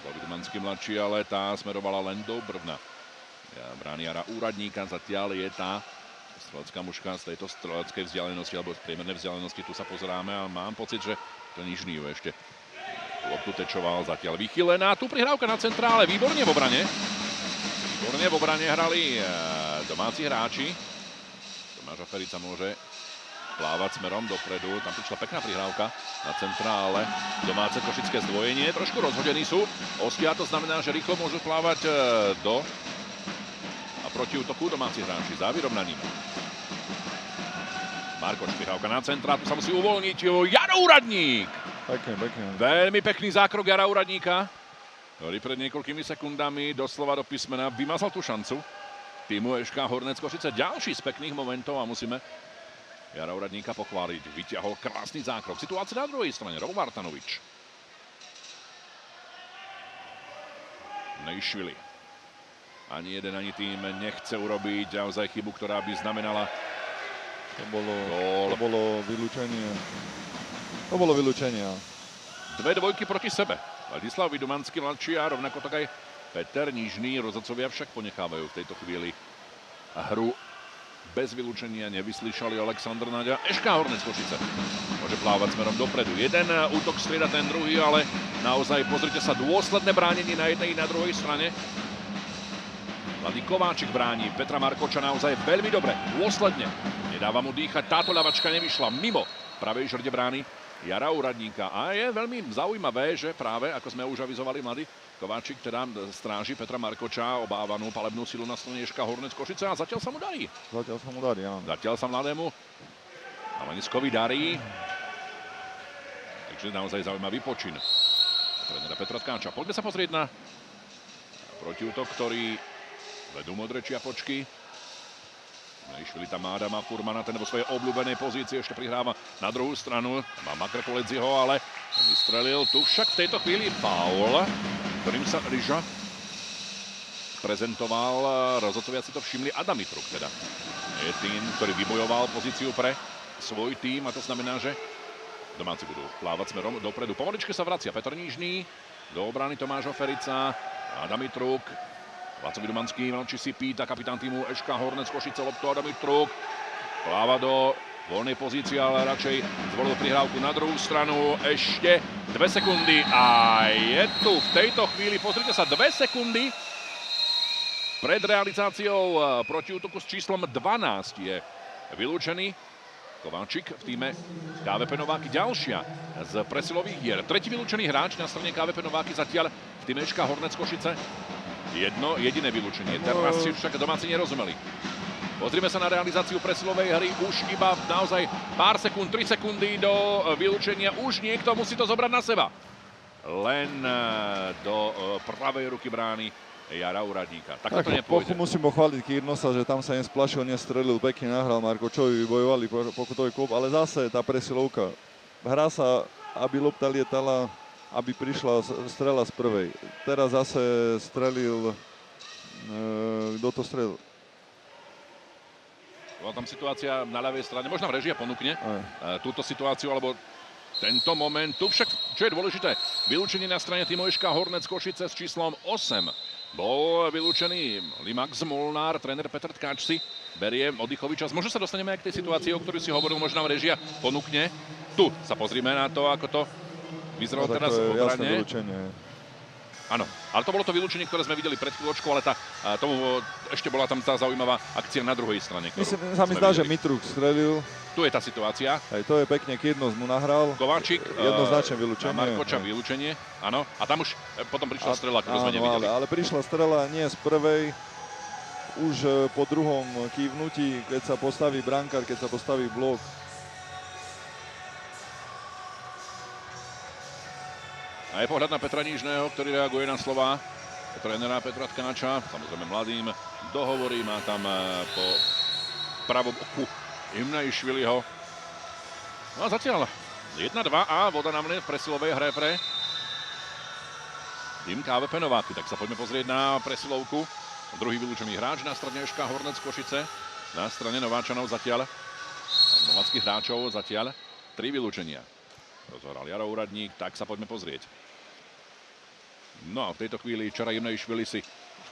Vidmanský mladší, ale tá smerovala len do Brvna. Brány Jara Úradníka, zatiaľ je tá strelecká muška z tejto streleckej vzdialenosti alebo z priemernej vzdialenosti. Tu sa pozeráme a mám pocit, že to nižný ju ešte loptu tečoval, zatiaľ vychylená. Tu prihrávka na centrále, výborne v obrane. Výborne v obrane hrali domáci hráči. Tomáš Aferica môže plávať smerom dopredu. Tam prišla pekná prihrávka na centrále. Domáce košické zdvojenie. Trošku rozhodení sú. Ostia, to znamená, že rýchlo môžu plávať do a proti útoku domáci hráči za vyrovnaním. Markoš, prihrávka na centra, tu sa musí uvoľniť Jaro Úradník. Pekne, pekne. Veľmi pekný zákrok Jara Úradníka, ktorý pred niekoľkými sekundami doslova do písmena vymazal tú šancu týmu SK Hornec Košice. Ďalší z pekných momentov a musíme Jara Úradníka pochváliť. Vyťahol krásny zákrok. Situácia na druhej strane. Robo Martanovič. Nejšvili. Ani jeden, ani tým nechce urobiť naozaj chybu, ktorá by znamenala To bolo vylúčenie. To bolo vylúčenie. Dve dvojky proti sebe. Ladislav Vidumanský mladší a rovnako tak aj Peter Nižný. Rozhodcovia však ponechávajú v tejto chvíli hru bez vylúčenia. Nevyslyšali Aleksandr Naďa. SK Hornec Košice môže plávať smerom dopredu. Jeden útok strieda ten druhý, ale naozaj pozrite sa, dôsledné bránenie na jednej i na druhej strane. Mladý Kováčik bráni Petra Markoča naozaj veľmi dobre, dôsledne. Nedáva mu dýchať, táto ľavačka nevyšla mimo pravej žrde brány Jara Úradníka. A je veľmi zaujímavé, že práve, ako sme už avizovali, mladý Kováčik teda stráži Petra Markoča, obávanú palebnú silu na strane SK Hornec Košice a zatiaľ sa mu darí. Áno. Zatiaľ sa mladému Maleniskovi darí. Takže naozaj zaujímavý počin trénera Petra Tkáča. Poďme sa pozrieť na protiútok, ktorý vedú modré čiapočky. Nejšvili tam má Adama Furmana, ten vo svojej obľúbenej pozícii ešte prihráva na druhú stranu. Má Makrkoledziho, ale vystrelil. Tu však v tejto chvíli faul, ktorým sa Ryža prezentoval. Rozhodcovia si to všimli. Adam Mitruk teda je tým, ktorý vybojoval pozíciu pre svoj tým a to znamená, že domáci budú plávať smerom dopredu. Pomaličke sa vracia Petr Nižný, do obrany Tomáš Oferica, Adam Mitruk. Václav Vidumanský, či si pýta kapitán týmu SK Hornec Košice loptu. Adam Mitruk pláva do voľnej pozície, ale radšej zvolil prihrávku na druhú stranu. Ešte 2 sekundy a je tu v tejto chvíli, pozrite sa, 2 sekundy pred realizáciou protiútoku s číslom 12 je vylúčený Kováčik v týme KVP Nováky. Ďalšia z presilových hier. Tretí vylúčený hráč na strane KVP Nováky zatiaľ v týme SK Hornec Košice. Jedno jediné vylúčenie. Teraz si však domáci nerozumeli. Pozrime sa na realizáciu presilovej hry. Už iba naozaj pár sekúnd, 3 sekundy do vylúčenia. Už niekto musí to zobrať na seba. Len do pravej ruky brány Jara Úradníka. Tak to nepôjde. Musím pochváliť Kýrnosa, že tam sa nesplašil, nestrelil, pekne nahral Markočovi, vybojovali pokutový klub, ale zase tá presilovka. Hrá sa, aby lopta lietala, aby prišla strela z prvej. Teraz zase strelil, kto to strelil? Bola tam situácia na ľavej strane, možno režia ponúkne túto situáciu, alebo tento moment. Tu však, čo je dôležité, vylúčenie na strane týmu SK Hornec Košice s číslom 8. Bol vylúčený Limax Molnár, tréner Petr Tkáč si berie oddychový čas. Možno sa dostaneme aj k tej situácii, o ktorej si hovoril, možno nám režia ponúkne. Tu sa pozrime na to, ako to vyzeralo teraz v obrane. Áno, ale to bolo to vylúčenie, ktoré sme videli pred chvíľočkou, ale tomu ešte bola tam tá zaujímavá akcia na druhej strane. Myslím, sa mi zdá, že Mitruk strelil. Tu je tá situácia. Aj to je pekne, Kýrnos mu nahral. Kováčik, jednoznačne vylúčenie. Markoča vylúčenie, áno. A tam už potom prišla strela, ktorú sme nevideli. Ale prišla strela nie z prvej, už po druhom kývnutí, keď sa postaví brankár, keď sa postaví blok. A je pohľad na Petra Nižného, ktorý reaguje na slova trénera Petra Tkáča. Samozrejme mladým dohovorí, má tam po pravom oku Imnejšviliho. No a zatiaľ 1-2 a voda na mne v presilovej hre pre tým KVP Nováky. Tak sa poďme pozrieť na presilovku. Druhý vylúčený hráč na strane SK Hornec Košice. Na strane Nováčanov zatiaľ, nováckých hráčov zatiaľ 3 vylúčenia. Rozhoral Jaro Úradník, tak sa poďme pozrieť. No a v tejto chvíli Čara Imnejšvili si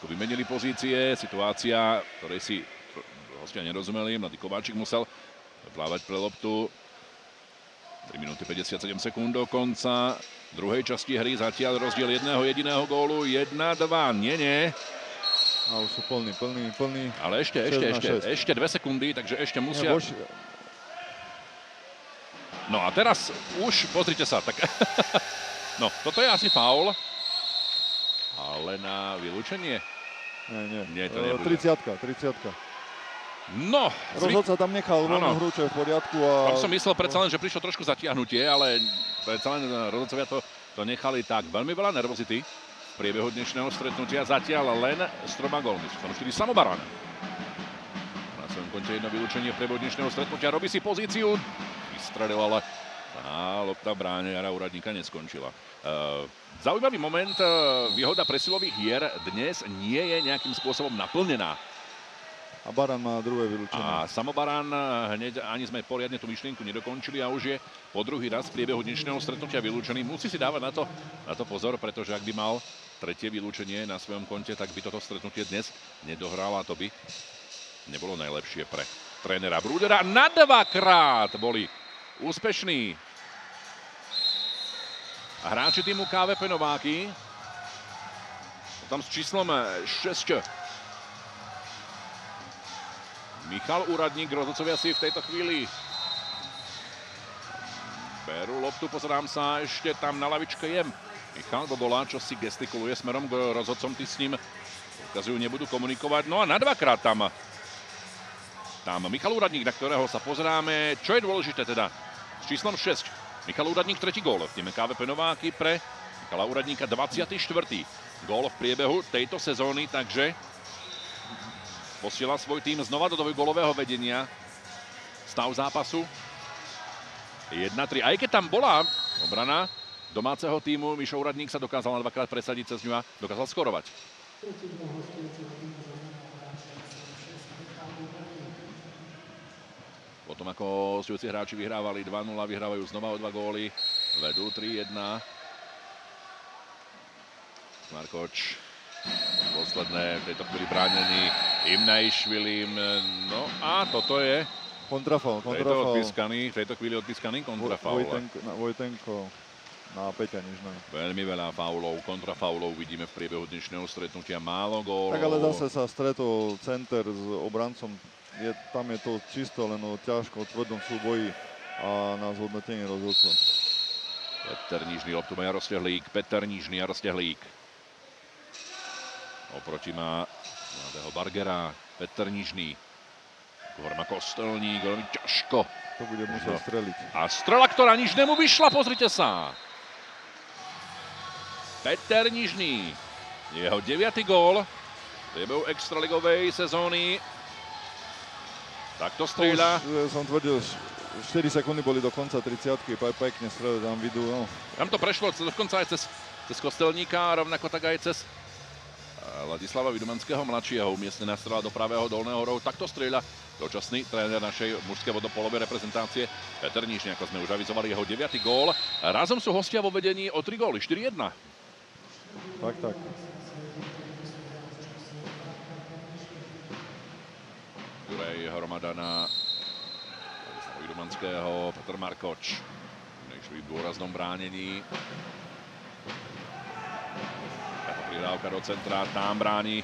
vymenili pozície. Situácia, ktorej si hostia nerozumeli. Mladý Kováčik musel plávať pre loptu. 3 minúty 57 sekúnd do konca druhej časti hry. Zatiaľ rozdiel jedného jediného gólu. 1-2. Nie. A už sú plný. Ale ešte 2 sekundy, takže ešte musia... No a teraz už, pozrite sa, tak no, toto je asi faul, ale na vylúčenie. Nie. Nie, to nebude. 30-ka. No, Rozhodca tam nechal voľnú hru, čo je v poriadku. tam som myslel predsa len, že prišlo trošku zatiahnutie, ale predsa len rozhodcovia to nechali tak. Veľmi veľa nervozity v priebehu dnešného stretnutia. Zatiaľ len s 3 gólmi. Sú tam 4 Samobaran. Na svojom konte jedno vylúčenie v priebehu dnešného stretnutia. Robí si pozíciu. Vystrelil, ale tá lopta v bráne Jara Úradníka neskončila. Zaujímavý moment. Výhoda presilových hier dnes nie je nejakým spôsobom naplnená. A Baran má druhé vylúčenie. A Samobaran, hneď ani sme poriadne tú myšlienku nedokončili a už je po druhý raz v priebehu dnešného stretnutia vylúčený. Musí si dávať na to pozor, pretože ak by mal tretie vylúčenie na svojom konte, tak by toto stretnutie dnes nedohral a to by nebolo najlepšie pre trénera Brúdera. Na 2-krát boli úspešní hráči týmu KVP Nováky. Tam s číslom 6. Michal Úradník, rozhodcovia si v tejto chvíli berú loptu, pozerám sa, ešte tam na lavičke je Michal Gogola, čo si gestikuluje smerom k rozhodcom, tí s ním ukazujú, nebudú komunikovať. No a na 2-krát tam Michal Úradník, na ktorého sa pozeráme. Čo je dôležité teda? S číslom 6. Michal Úradník, tretí gól v týme KVP Nováky pre Michala Úradníka, 24. gól v priebehu tejto sezóny, takže posiela svoj tým znova do dvojgólového vedenia. Stav zápasu 1-3. Aj keď tam bola obrana domáceho týmu, Mišo Úradník sa dokázal na 2-krát presadiť cez ňu a dokázal skorovať. Potom ako hostujúci hráči vyhrávali 2-0, vyhrávajú znova o 2 góly. Vedú 3-1. Markoč posledné v tejto chvíli bránený Imnaišvilim. No a toto je Kontrafaul. v tejto chvíli odpískaný kontrafaul. Vojtenko na Peťa Nižného. Veľmi veľa faulov, kontrafaulov vidíme v priebehu dnešného stretnutia. Málo gólov. Tak ale zase sa stretol center s obrancom. Tam je to čisto len o ťažko, tvrdom súboji a na zhodnotenie rozhodcov. Peter Nižný, loptu má Jarostehlík. Oproti má mladého Bargera, Peter Nižný. Skôr má Kostelník, veľmi ťažko. To bude musieť streliť. A strela, ktorá Nižnému vyšla, pozrite sa. Peter Nižný, jeho 9. gól v priebehu extraligovej sezóny. Takto strieľa. Som tvrdil, 4 sekundy boli do konca 30-ky, pekne strelil tam vidú. No. Tam to prešlo dokonca aj cez Kostelníka, rovnako tak aj cez Ladislava Vidumanského mladšieho. Umiestnená strela do pravého dolného rohu. Takto strieľa dočasný tréner našej mužskej vodopolovej reprezentácie Peter Nižný, ako sme už avizovali, jeho 9. gól. Razom sú hostia vo vedení o 3 góly, 4-1. Tak. Durej hromada na Ladislava Vidumanského, Petr Markoč. Nešli v dôraznom bránení. Prihrávka do centra, tam bráni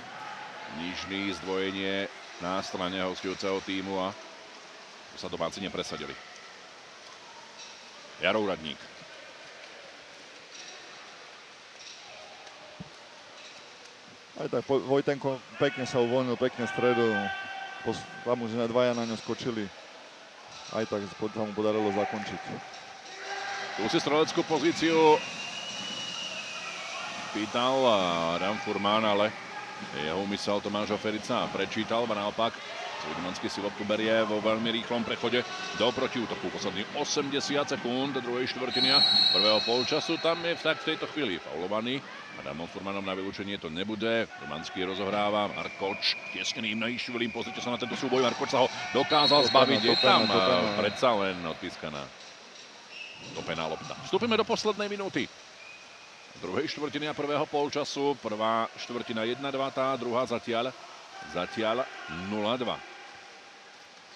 Nižný, zdvojenie na strane hostujúceho týmu a sa domáci nepresadili. Jaro Úradník. Aj tak Vojtenko pekne sa uvoľnil, pekne stredil. Tam už dvaja na ňo skočili. Aj tak sa mu podarilo zakončiť. Tu si streleckú pozíciu pýtal Adam Furman, ale jeho úmysel Tomáš Oferica prečítal a naopak Vidumanský si loptu berie vo veľmi rýchlom prechode do protiútoku. Posledných 80 sekúnd druhej štvrtiny a prvého polčasu. Tam je v tejto chvíli faulovaný. Adamom Furmanom na vylúčenie to nebude. Vidumanský rozohráva. Markoč tiesnený Imnaišvilim. Pozrite sa na tento súboj. Markoč sa ho dokázal zbaviť. Je tam predsa len odpískaná topená lopta. Vstúpime do poslednej minúty druhej štvrtiny a prvého polčasu. Prvá štvrtina 1-2, tá druhá zatiaľ 0-2.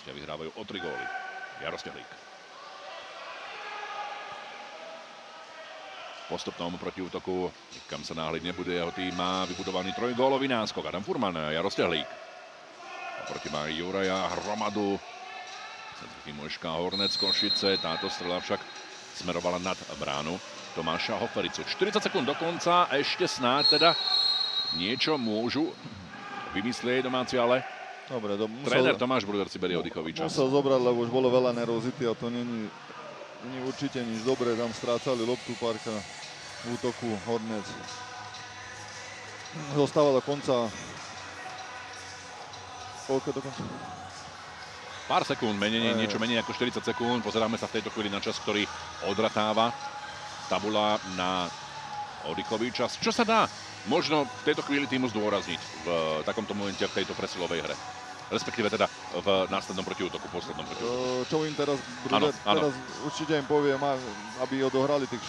Vyhrávajú o 3 góly. Jarostehlík. V postupnom protiútoku, kam sa náhliť nebude, jeho tým má vybudovaný trojgólový náskok. Adam Furman, Jarostehlík. Oproti má Juraja Hromadu. Týmu SK Hornec Košice, táto strela však smerovala nad bránu Tomáša Hofericu. 40 sekúnd do konca, ešte snáď teda niečo môžu vymyslieť domáci, ale Dobre, tréner Tomáš Bruder si berie oddychový čas. Musel zobrať, lebo už bolo veľa nervozity a to není určite nič dobré. Tam strácali loptu párka v útoku Hornec. Zostáva do konca. Koľko do konca? Pár sekúnd, niečo menej ako 40 sekúnd. Pozeráme sa v tejto chvíli na čas, ktorý odratáva tabula na oddychový čas. Čo sa dá možno v tejto chvíli týmu zdôrazniť v takomto momente v tejto presilovej hre? Respektíve teda v následnom protiútoku, poslednom protiútoku. Čo im teraz Bruder, áno. teraz určite im poviem, aby odohrali tie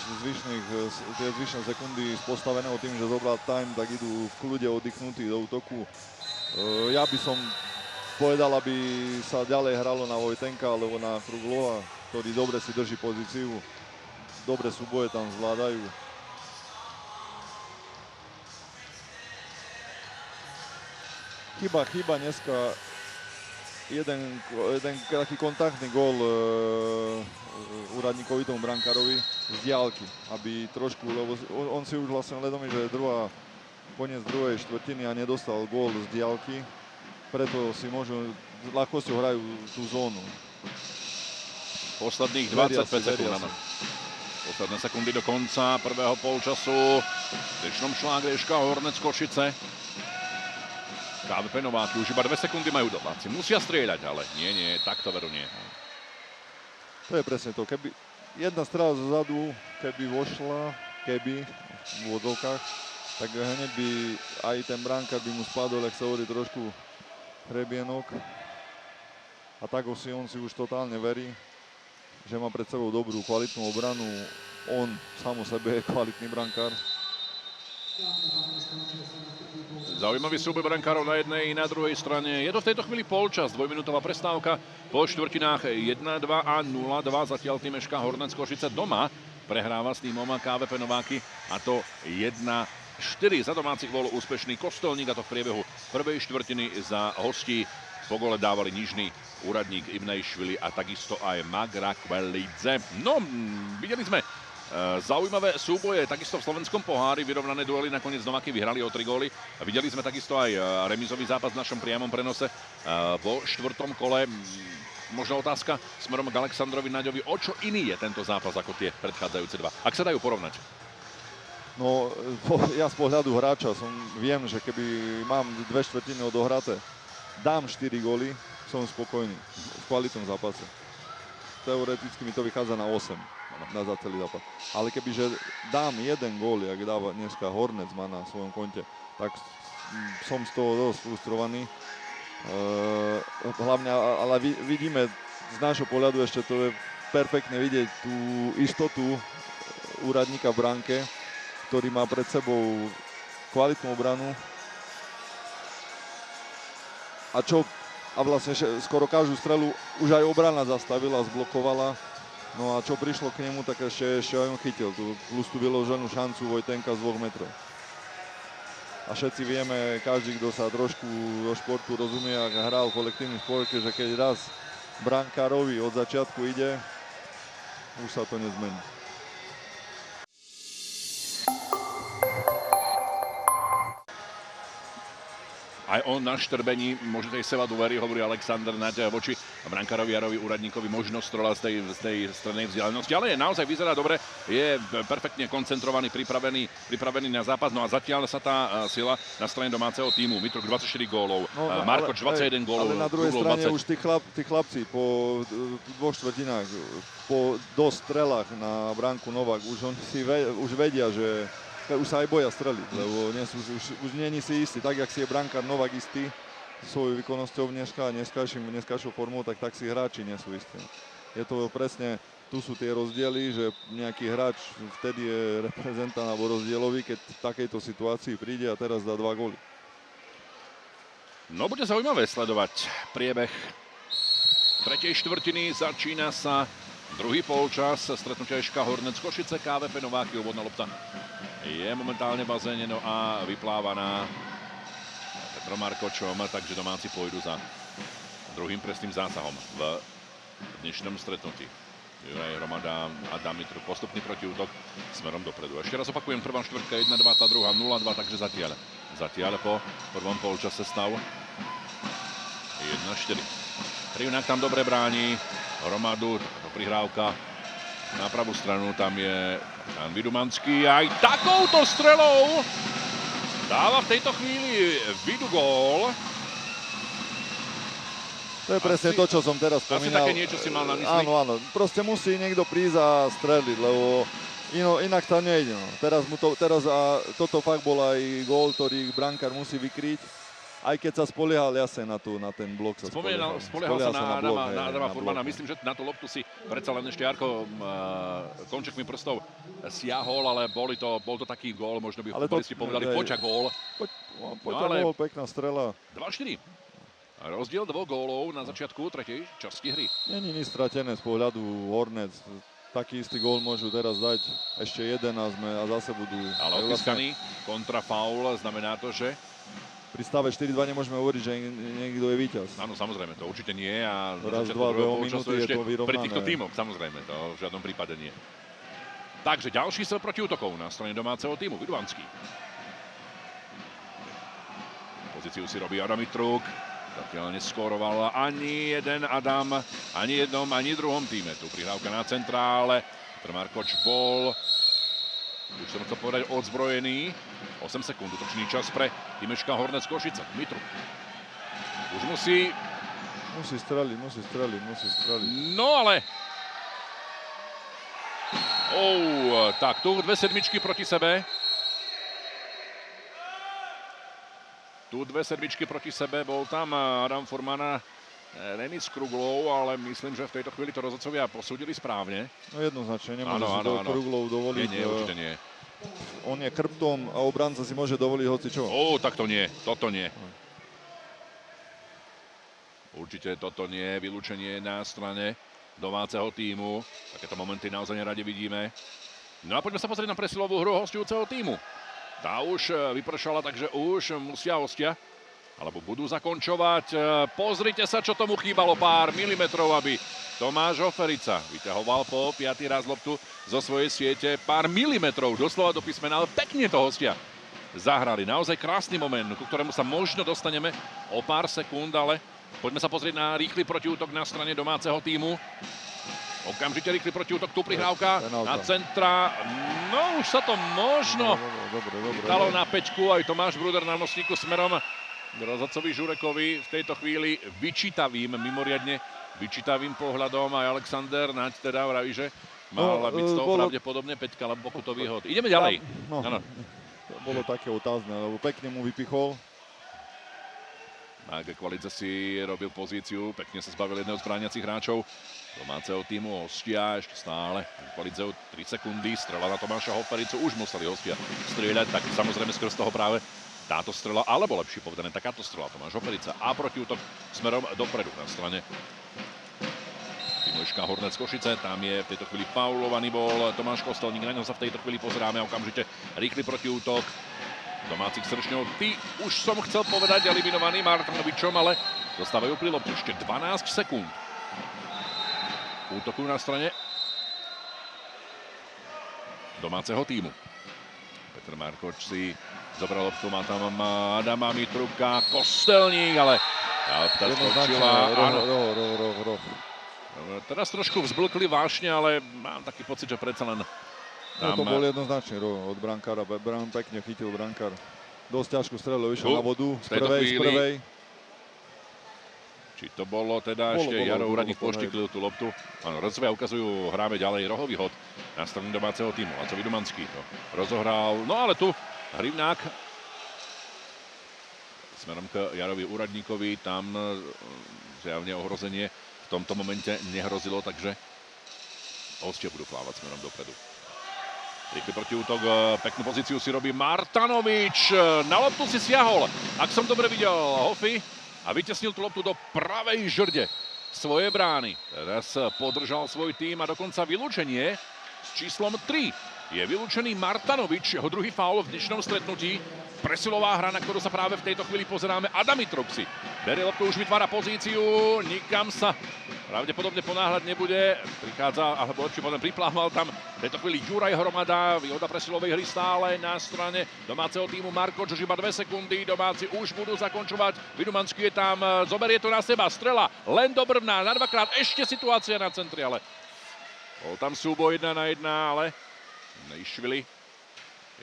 zvyšné sekundy z postaveného tým, že zobral time, tak idú v kľude oddychnutí do útoku. Ja by som povedal, aby sa ďalej hralo na Vojtenka alebo na Kruglova, ktorý dobre si drží pozíciu. Dobre súboje tam zvládajú. Chyba dneska jeden taký kontaktný gól úradníkovi tomu brankárovi z diaľky, aby trošku, lebo on si už vlastne vedomí, že je koniec druhej štvrtiny a nedostal gól z diaľky, preto si môžu, s ľahkosťou hrajú tú zónu. Posledných 25 sekúnd, áno. Posledné sekundy do konca prvého polčasu. V dnešnom šlágre SK Hornec Košice. KVP Nováky už iba 2 sekundy majú domáci. Musia strieľať, ale nie, takto veru nie. To je presne to. Keby jedna strela zozadu, keby vošla, v úvodzovkách, tak hneď by aj ten brankár by mu spadol, ak sa hovorí, trošku hrebienok. A tak on si už totálne verí, že má pred sebou dobrú, kvalitnú obranu. On sám o sebe je kvalitný brankár. Zaujímavý súboj brankárov na jednej i na druhej strane. Je to v tejto chvíli polčas, dvojminútová prestávka po štvrtinách 1-2 a 0-2. Zatiaľ tým SK Hornec Košice doma prehráva s týmom KVP Nováky a to 1-4. Za domácich bol úspešný Kostolník a to v priebehu prvej štvrtiny za hostí. Po gole dávali nižný úradník Ibnejšvili a takisto aj Magra Kvelidze. No, videli sme zaujímavé súboje, takisto v slovenskom pohári, vyrovnané duely, nakoniec Nováky vyhrali o 3 góly. Videli sme takisto aj remizový zápas v našom priamom prenose po štvrtom kole. Možno otázka smerom k Alexandrovi Naďovi, o čo iný je tento zápas ako tie predchádzajúce dva? Ak sa dajú porovnať. No, ja z pohľadu hráča viem, že keby mám 2 štvrtiny odohraté, dám 4 góly, som spokojný v kvalitnom zápase. Teoreticky mi to vychádza na 8 za celý zápas. Ale kebyže dám 1 gól, jak dáva dneska Hornec má na svojom konte, tak som z toho dosť frustrovaný. Hlavne, ale vidíme z nášho pohľadu ešte to je perfektne vidieť tú istotu úradníka v bránke, ktorý má pred sebou kvalitnú obranu. A vlastne skoro každú strelu už aj obrana zastavila, zblokovala. No a čo prišlo k nemu, tak ešte aj on chytil plus tú vyloženú šancu Vojtenka z 2 metrov. A všetci vieme, každý, kto sa trošku do športu rozumie a hral v kolektívnym športe, že keď raz brankárovi od začiatku ide, už sa to nezmení. Aj on na štrbení možno tej seba dôvery, hovorí Alexander Naď voči brankárovi Jarovi úradníkovi, možno strela z tej strednej vzdialenosti, ale naozaj vyzerá dobre, je perfektne koncentrovaný, pripravený na zápas, no a zatiaľ sa tá sila na strane domáceho týmu. Mitrok 24 gólov, Markoč 21 gólov. Ale na druhej strane 20. Už tí chlapci po 2 štvrtinách, po dosť strelách na bránku Novák, už vedia, že už sa aj boja streliť, lebo už nie si istý, tak jak si je brankár Novák istý svojou výkonnosťou dneska a dneskajšou formou, tak si hráči nie sú istí. Je to presne, tu sú tie rozdiely, že nejaký hráč vtedy je reprezentant alebo rozdielový, keď v takejto situácii príde a teraz dá 2 góly. No, bude zaujímavé sledovať priebeh tretej štvrtiny. Začína sa druhý polčas stretnutia SK Hornec Košice, KVP Nováky, úvodná lopta je momentálne v bazéne, no a vyplávaná Petrom Markočom, takže domáci pôjdu za druhým presným zásahom v v dnešnom stretnutí. Juraj Hromada a Damitru postupný protiútok smerom dopredu. Ešte raz opakujem, prvá štvrtka 1-2, tá druhá 0-2, takže zatiaľ po prvom polčase stav 1-4. Krivňák tam dobre bráni Hromadu, takáto prihrávka na pravú stranu, tam je Jan Vidumanský, aj takouto strelou dáva v tejto chvíli Vidu gól. To je presne to, čo som teraz spomínal. Asi také niečo si mal na mysli? Áno, proste musí niekto prísť a streliť, lebo inak to nejde. No. Toto fakt bol aj gól, ktorý brankár musí vykryť, aj keď sa spoliehal jasne na ten blok. Spoliehal sa na Adama Furmana. Myslím, že na tú loptu si predsa len ešte Jarko končekmi prstov siahol, ale bol to taký gól, možno by futbalisti povedali poďa gól. Poďa gól, pekná strela. 2-4. Rozdiel 2 gólov na začiatku tretej časti hry. Není nič stratené z pohľadu Hornec. Taký istý gól môžu teraz dať ešte jeden a zase budú... Ale odpískaný kontrafaul, znamená to, že... Pri stave 4-2 nemôžeme hovoriť, že niekto je víťaz. Áno, samozrejme, to určite nie. A raz, dva, minúty je to vyrovnané. Pri týchto tímoch, samozrejme, to v žiadnom prípade nie. Takže ďalší strel protiútokov na strane domáceho tímu, Vidumanský. Pozíciu si robí Adamitruk. Zatiaľ neskóroval ani jeden Adam, ani jednom, ani druhom týme. Tu prihrávka na centrále. Petr Markoč bol, už som chcel povedať, odzbrojený. 8 sekúnd, útočný čas pre týmečka Hornec Košice. Mitruk. Už musí... Musí streliť. No ale... tak tu 2 sedmičky proti sebe. Tu 2 sedmičky proti sebe, bol tam Adam Furman, Denis Kruglov, ale myslím, že v tejto chvíli to rozhodcovia posúdili správne. No jednoznačne, nemôže si to Kruglov dovoliť. Nie, určite nie. On je chrbtom a obranca si môže dovoliť hocičo. Tak to nie, toto nie. Určite toto nie, vylúčenie na strane domáceho tímu. Takéto momenty naozaj neradi vidíme. No a poďme sa pozrieť na presilovú hru hostujúceho tímu. Tá už vypršala, takže už musia hostia, alebo budú zakončovať. Pozrite sa, čo tomu chýbalo, pár milimetrov, aby Tomáš Hoferica vyťahoval po 5. raz loptu zo svojej siete. Pár milimetrov, doslova do písmena, ale pekne to hostia zahrali. Naozaj krásny moment, ku ktorému sa možno dostaneme o pár sekúnd, ale poďme sa pozrieť na rýchly protiútok na strane domáceho tímu. Okamžite rýchly protiútok, tu prihrávka na centra. No už sa to možno dalo na peťku. Aj Tomáš Bruder na mostníku smerom k rozhodcovi Žurekovi. V tejto chvíli mimoriadne vyčítavým pohľadom. Aj Alexander Naď teda vraví, že mala byť z toho pravdepodobne peťka, lebo pokutový hod. Ideme ďalej. To bolo také otázne, lebo pekne mu vypichol. Máge Kvalitza si robil pozíciu, pekne sa zbavil jedného z brániacich hráčov domáceho tímu. Hostia ešte stále Kvalitzeu 3 sekundy, strela na Tomáša Hofericu, už museli hostia strieľať, tak samozrejme skrz toho práve táto strela, alebo lepšie povedané takáto strela Tomáš Hoferica a protiútok smerom dopredu na strane týmu Hornec Košice. Tam je v tejto chvíli faulovaný bol Tomáš Kostelník, na ňo sa v tejto chvíli pozeráme a okamžite rýchly protiútok domácich srdčňov. Ty už som chcel povedať eliminovaný Martinovičom, ale dostávajú pri lopte ešte 12 sekúnd. Útoku na strane domáceho tímu. Petr Markoč si zobral loptu, má tam Adama Mitruka, Kostelník, ale tá skočila. Roh. Teraz trošku vzblkli vášne, ale mám taký pocit, že predsa len to bol jednoznačný roh od brankára. Pekne chytil brankár. Dosť ťažkú strelu, vyšiel na vodu z prvej. Či to bolo teda ešte Jaro Úradník poštiklil tú loptu. Áno, rozhodcovia ukazujú, hráme ďalej rohový hod na stranu domáceho tímu. Laco Vidumanský to rozohral. No ale tu Hrivňák smerom k Jarovi Úradníkovi. Tam zjavne ohrozenie v tomto momente nehrozilo, takže hostia budú plávať smerom dopredu. Rýchly protiútok, peknú pozíciu si robí Martanovič. Na loptu si siahol, ak som dobre videl, Hofi. A vytesnil tú loptu do pravej žrde svojej brány. Teraz podržal svoj tým a dokonca vylúčenie s číslom 3. Je vylúčený Martanovič, jeho druhý faul v dnešnom stretnutí. Presilová hra, na ktorú sa práve v tejto chvíli pozeráme. Adamitruk si berie loptu, už vytvára pozíciu, nikam sa Pravdepodobne ponáhľad nebude, prichádza, alebo lepšie povedem, priplával tam v tejto chvíli Juraj Hromada, výhoda presilovej hry stále na strane domáceho týmu Marko, čo iba 2 sekundy, domáci už budú zakončovať, Vidumanský je tam, zoberie to na seba, strela, len do Brna, na 2-krát, ešte situácia na centri, ale bol tam súboj 1 na 1, ale Nejšvili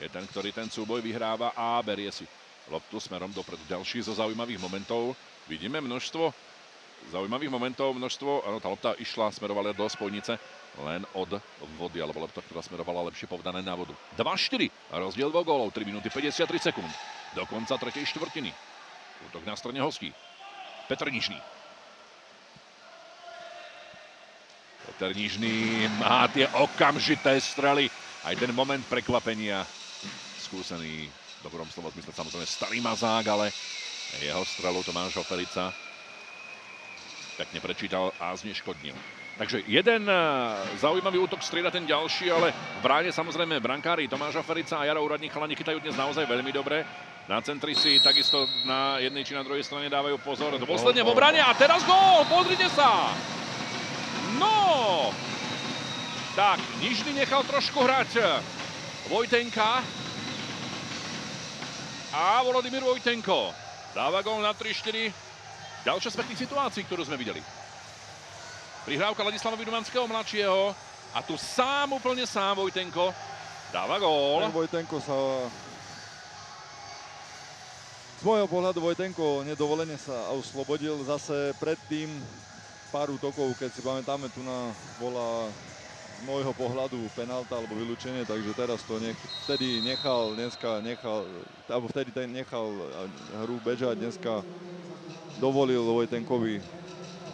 je ten, ktorý ten súboj vyhráva a berie si loptu smerom dopredu. Ďalší zo zaujímavých momentov, vidíme množstvo zaujímavých momentov, áno, tá lopta išla, smerovala do spojnice, len od vody, alebo lopta, ktorá smerovala lepšie povedané na vodu. 2-4, rozdiel 2 gólov, 3 minúty 53 sekúnd, do konca tretej štvrtiny. Útok na strane hostí. Petr Nižný. Petr Nižný má tie okamžité strely, aj ten moment prekvapenia. Skúsený, v dobrom slova zmysle, samozrejme starý mazák, ale jeho strelu Tomáš Oferica pekne prečítal a zneškodnil. Takže jeden zaujímavý útok strieda ten ďalší, ale v bráne samozrejme brankári Tomáš Oferica a Jaro Úradník chalani chytajú dnes naozaj veľmi dobre. Na centri si takisto na jednej či na druhej strane dávajú pozor. Dôsledne v obrane a teraz gól! Pozrite sa! No! Tak, Nižný nechal trošku hrať Vojtenka. A Volodymyr Vojtenko dáva gól na 3-4. Ďalšia z pekných situácií, ktorú sme videli. Prihrávka Ladislava Vidumanského mladšieho a tu úplne sám Vojtenko dáva gól. Vojtenko sa... Z môjho pohľadu Vojtenko nedovolene sa oslobodil zase predtým pár útokov, keď si pamätáme, tu bola z môjho pohľadu penálta alebo vylúčenie, takže teraz to vtedy nechal hru bežať, dneska dovolil Vojtenkovi,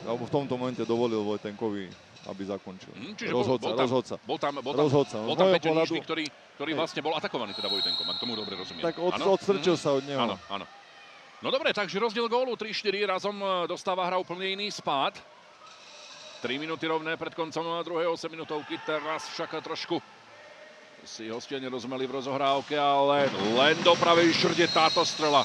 alebo v tomto momente dovolil Vojtenkovi, aby zakončil. Čiže rozhodca. Bol tam Peťo Nižný, ktorý vlastne bol atakovaný teda Vojtenkom, ak tomu dobre rozumiem. Tak odstrčil sa od neho. Áno. No dobre, takže rozdiel gólu 3-4, razom dostáva hra úplne iný spád. 3 minúty rovné pred koncom na druhej 8 minútovky, teraz však trošku si hostia nerozumeli v rozohrávke, ale len do pravej šrde táto strela.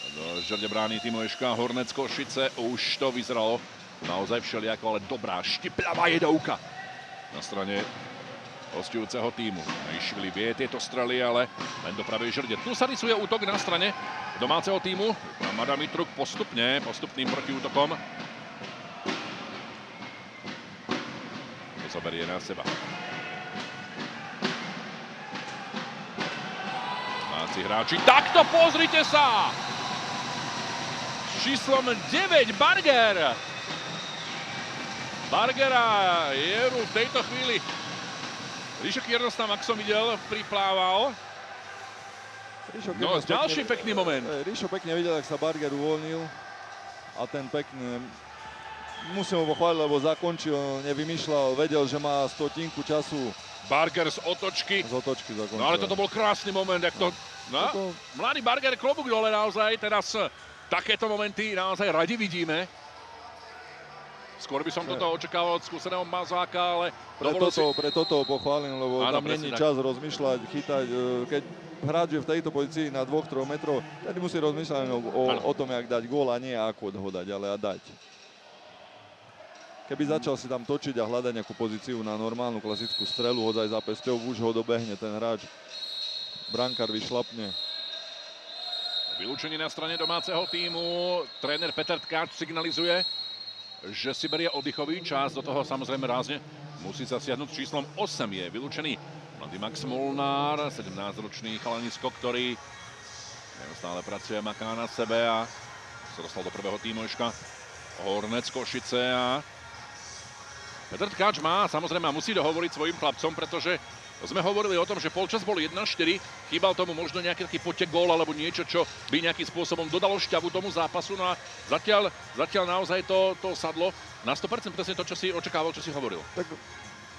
Do žrde brány týmu Eška Hornec Košice, už to vyzeralo naozaj všelijako, ale dobrá štipľavá jedovka na strane hostujúceho týmu. Nejšvili vie tieto strely, ale len do pravej žrde. Tu sa rysuje útok na strane domáceho týmu. Mada Mitruk postupným protiútokom. To zoberie na seba. Domáci hráči, takto pozrite sa! Číslom 9 Barger. Bargera je v tejto chvíli. Ríšo Kiernos tam, ak som videl, priplával. No, ďalší pekný moment. Ríšo pekne videl, ak sa Barger uvoľnil. A ten pekný, musím ho pochváliť, lebo zakončil, nevymýšľal, vedel, že má 100 času. Barger z otočky. Zakončil. No ale toto bol krásny moment, jak to... No, mladý Barger, klobúk dole naozaj, teraz takéto momenty naozaj radi vidíme. Skôr by som toto očakával od skúseného mazáka, ale... Pre toto ho pochválim, lebo tam není čas rozmýšľať, chytať. Keď hráč je v tejto pozícii na 2-3 metrov, tedy musí rozmýšľať o tom, jak dať gól a nie ako ho dať, ale dať. Keby začal si tam točiť a hľadať nejakú pozíciu na normálnu klasickú strelu, hodzaj za pesťou, už ho dobehne ten hráč. Brankár vyšlapne. Vylúčenie na strane domáceho týmu. Tréner Peter Tkáč signalizuje, že si berie oddychový čas. Do toho samozrejme rázne musí zasiahnuť. Číslom 8 je vylúčený mladý Max Molnár, 17-ročný chalanisko, ktorý neustále pracuje, maká na sebe a sa dostal do prvého týmu Eška Hornec Košice. A Peter Tkáč samozrejme musí dohovoriť svojim chlapcom, pretože sme hovorili o tom, že polčas bol 1-4, chýbal tomu možno nejaký taký potek gól alebo niečo, čo by nejakým spôsobom dodalo šťavu tomu zápasu. No a zatiaľ naozaj to sadlo na 100% presne to, čo si očakával, čo si hovoril. Tak